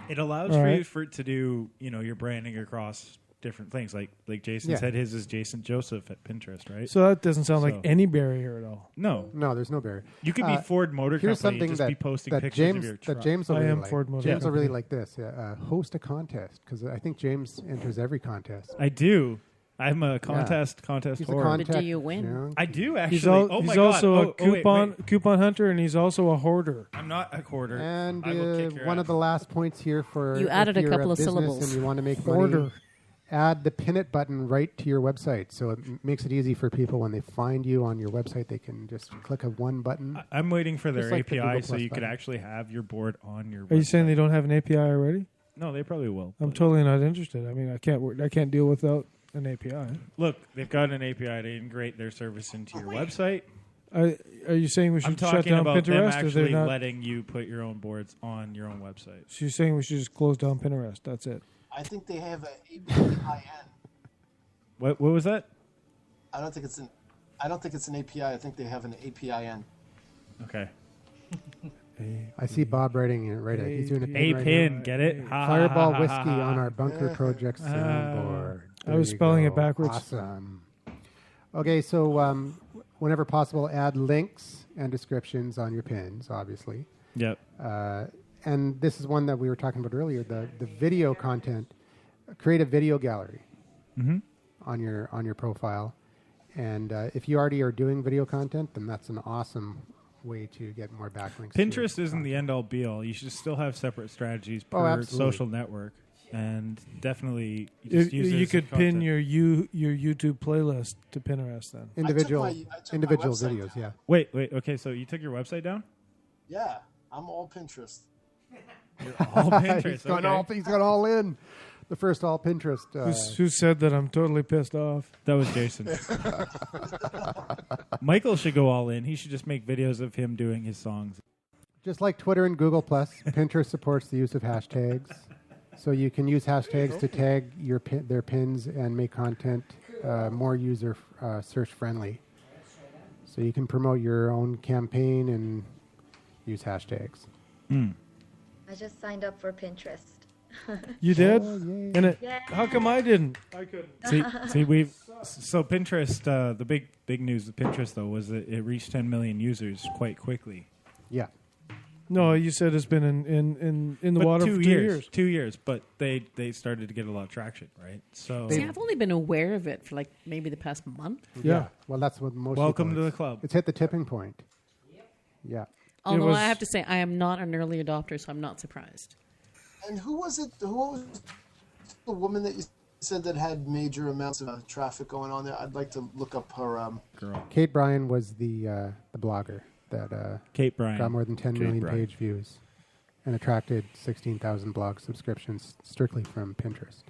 It allows All for right. you to do, your branding across different things. Like Jason Yeah. said, his is Jason Joseph at Pinterest, right? So that doesn't sound like any barrier at all. No, there's no barrier. You could be Ford Motor Here's Company something and just that, be posting that pictures James, of your truck. That James will I really am like. Ford Motor James will really Company. like this. Host a contest, because I think James enters every contest. I do. I'm a contest He's a whore. contact- But do you win? I do actually. He's, al- oh he's my God. also a wait, coupon hunter, and he's also a hoarder. I'm not a hoarder. And I will kick your one ass. of the last points here for You if added a you're couple of business syllables. and you want to make Hoarder. money, add the pin it button right to your website. So it makes it easy for people when they find you on your website. They can just click a one button. I'm waiting for their Just like the API Google so Plus you could button. actually have your board on your. Are you website. saying they don't have an API already? No, they probably will. I'm totally not interested. I mean, I can't deal without an API. Look, they've got an API to integrate their service into your website. Are you saying we I'm should shut talking down about them Pinterest? Or they're actually not? letting you put your own boards on your own website. So you're saying we should just close down Pinterest? That's it. I think they have an API. What was that? I don't think it's an API. I think they have an APIN. Okay. I see Bob writing it right. He's doing a pin. A right pin, now. get it? Ha, ha, Fireball ha, ha, whiskey ha, ha. on our bunker project soundboard. I There was you spelling go. it backwards. Awesome. Okay, so whenever possible, add links and descriptions on your pins, obviously. Yep. And this is one that we were talking about earlier. The video content. Create a video gallery on your profile, and if you already are doing video content, then that's an awesome way to get more backlinks. to Pinterest your isn't the end all be all. You should still have separate strategies per absolutely. social network, and definitely just use it You as could a pin content. your YouTube playlist to Pinterest then. individual I took my individual website videos. down. Yeah. Wait. Okay, so you took your website down? Yeah, I'm all Pinterest. All Pinterest. he's gone okay. he's got all in. The first all Pinterest. Who said that? I'm totally pissed off. That was Jason. Michael should go all in. He should just make videos of him doing his songs. Just like Twitter and Google Plus, Pinterest supports the use of hashtags, so you can use hashtags to tag their pins and make content more user search friendly. So you can promote your own campaign and use hashtags. I just signed up for Pinterest. You did? Oh, yay. And it, Yeah. how come I didn't? I couldn't. See, so Pinterest. The big news with Pinterest though was that it reached 10 million users quite quickly. Yeah. No, you said it's been in the But water for 2 years. 2 years, but they started to get a lot of traction, right? So See, I've only been aware of it for like maybe the past month. Yeah. Well, that's what most. Welcome people, to the club. It's hit the tipping point. Yeah. Although was- I have to say, I am not an early adopter, so I'm not surprised. And who was it? Who was the woman that you said that had major amounts of traffic going on there? I'd like to look up her. girl, Kate Bryan was the blogger that Kate Bryan. got more than 10 Kate million Bryan. page views and attracted 16,000 blog subscriptions strictly from Pinterest.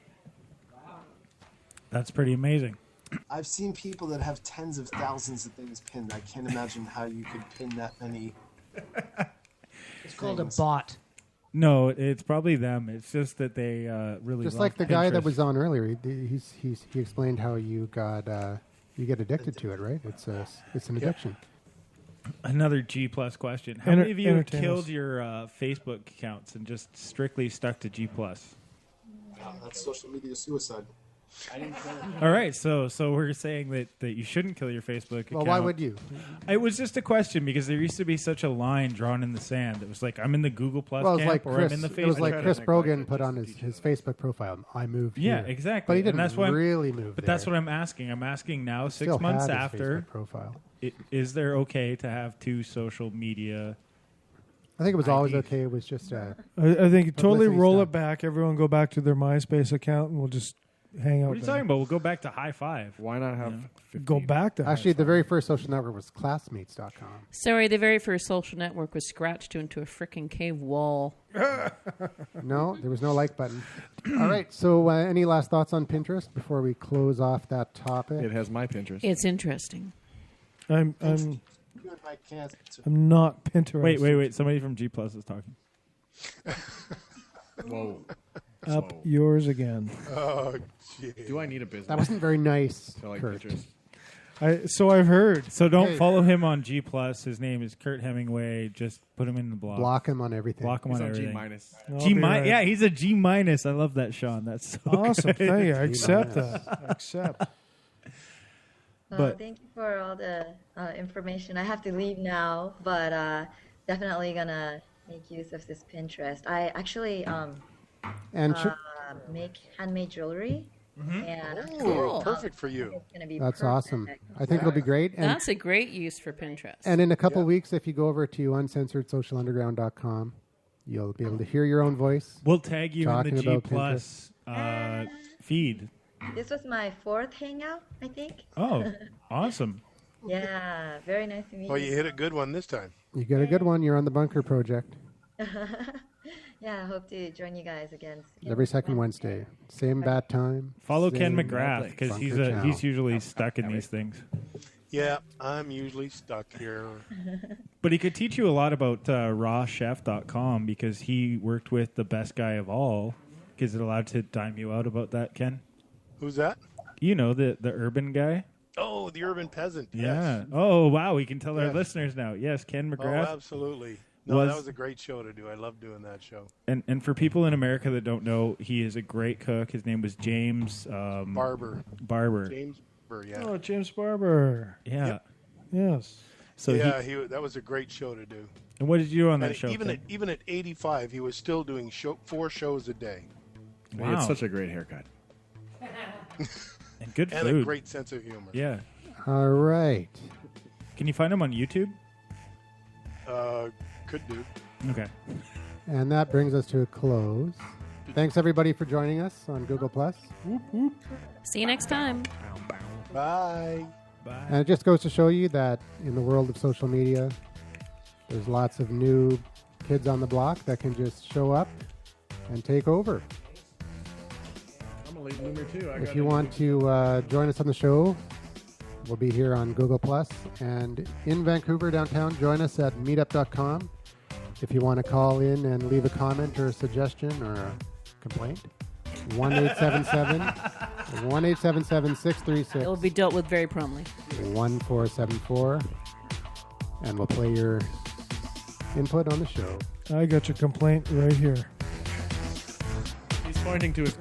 That's pretty amazing. I've seen people that have tens of thousands of things pinned. I can't imagine how you could pin that many. It's called a things. bot. No, it's probably them. It's just that they really Just love like the guy that Pinterest. was on earlier, he explained how you got you get addicted to it, right? It's an addiction. Another G plus question. How Enter- many of you entertain killed us. your Facebook accounts and just strictly stuck to G plus? That's social media suicide. All right, so we're saying that you shouldn't kill your Facebook account. Well, why would you? It was just a question because there used to be such a line drawn in the sand. It was like I'm in the Google Plus Well, it was camp like or I'm in the Chris. It was Facebook. like Chris camp. Brogan put on his Facebook profile. I moved Yeah, here. exactly. But he And didn't that's why I'm- really move. But there. that's what I'm asking. I'm asking now, He 6 still months had his after, Facebook profile. is there okay to have two social media? I think it was always IDs? okay. It was just I think you totally Publicity roll stuff. it back. Everyone go back to their MySpace account, and we'll just hang out. What are you there. talking about? We'll go back to High Five. Why not have Go back to actually the very first social network was Classmates.com. Sorry, the very first social network was scratched into a freaking cave wall. No, there was no like button. All right. So, any last thoughts on Pinterest before we close off that topic? It has my Pinterest. It's interesting. I'm Good, I can't. I'm not Pinterest. Wait. Somebody from G Plus is talking. Whoa. up yours again. Oh, gee. Do I need a business? That wasn't very nice, To like Kurt. pictures? So I've heard. So don't Hey. follow him on G+. His name is Kurt Hemingway. Just put him in the blog. Block him on everything. Block him He's on on everything. G-minus. G-. Yeah, he's a G-. I love that, Sean. That's so Awesome. good. Thank you. I accept that. I accept. But- thank you for all the information. I have to leave now, but definitely gonna make use of this Pinterest. I actually And make handmade jewelry. Mm-hmm. And Cool. Perfect for you. It's gonna be That's perfect. awesome. I think it'll be great. And, That's a great use for Pinterest. and in a couple weeks, if you go over to uncensoredsocialunderground.com, you'll be able to hear your own voice. We'll tag you in talking the G+ about Pinterest. feed. This was my 4th hangout, I think. Oh, awesome. Yeah, very nice to meet Well, you hit a good one this time. You got a good one. You're on the Bunker Project Yeah, I hope to join you guys again soon. every second Wednesday. Same bat time. Follow same Ken McGrath because Bunker he's channel. he's usually stuck in these things. Yeah, I'm usually stuck here. But he could teach you a lot about rawchef.com because he worked with the best guy of all. Is it allowed to dime you out about that, Ken? Who's that? You know, the urban guy? Oh, the urban peasant. Yeah. Yes. Oh, wow. We can tell our Yes. listeners now. Yes, Ken Oh, McGrath. absolutely. No, that was a great show to do. I love doing that show. And for people in America that don't know, he is a great cook. His name was James Barber. James Barber, yeah. Oh, James Barber. Yeah. Yep. Yes. So yeah, that was a great show to do. And what did you do on that And show? Even at 85, he was still doing 4 shows a day. He had such a great haircut. And good And food. a great sense of humor. Yeah. All right. Can you find him on YouTube? Could do. Okay. And that brings us to a close. Thanks, everybody, for joining us on Google+. See you next time. Bye. Bye. And it just goes to show you that in the world of social media, there's lots of new kids on the block that can just show up and take over. I'm a late bloomer too. If you want to join us on the show, we'll be here on Google+. And in Vancouver, downtown, join us at meetup.com. If you want to call in and leave a comment or a suggestion or a complaint, 1-877-636. It will be dealt with very promptly. 1474, and we'll play your input on the show. I got your complaint right here. He's pointing to his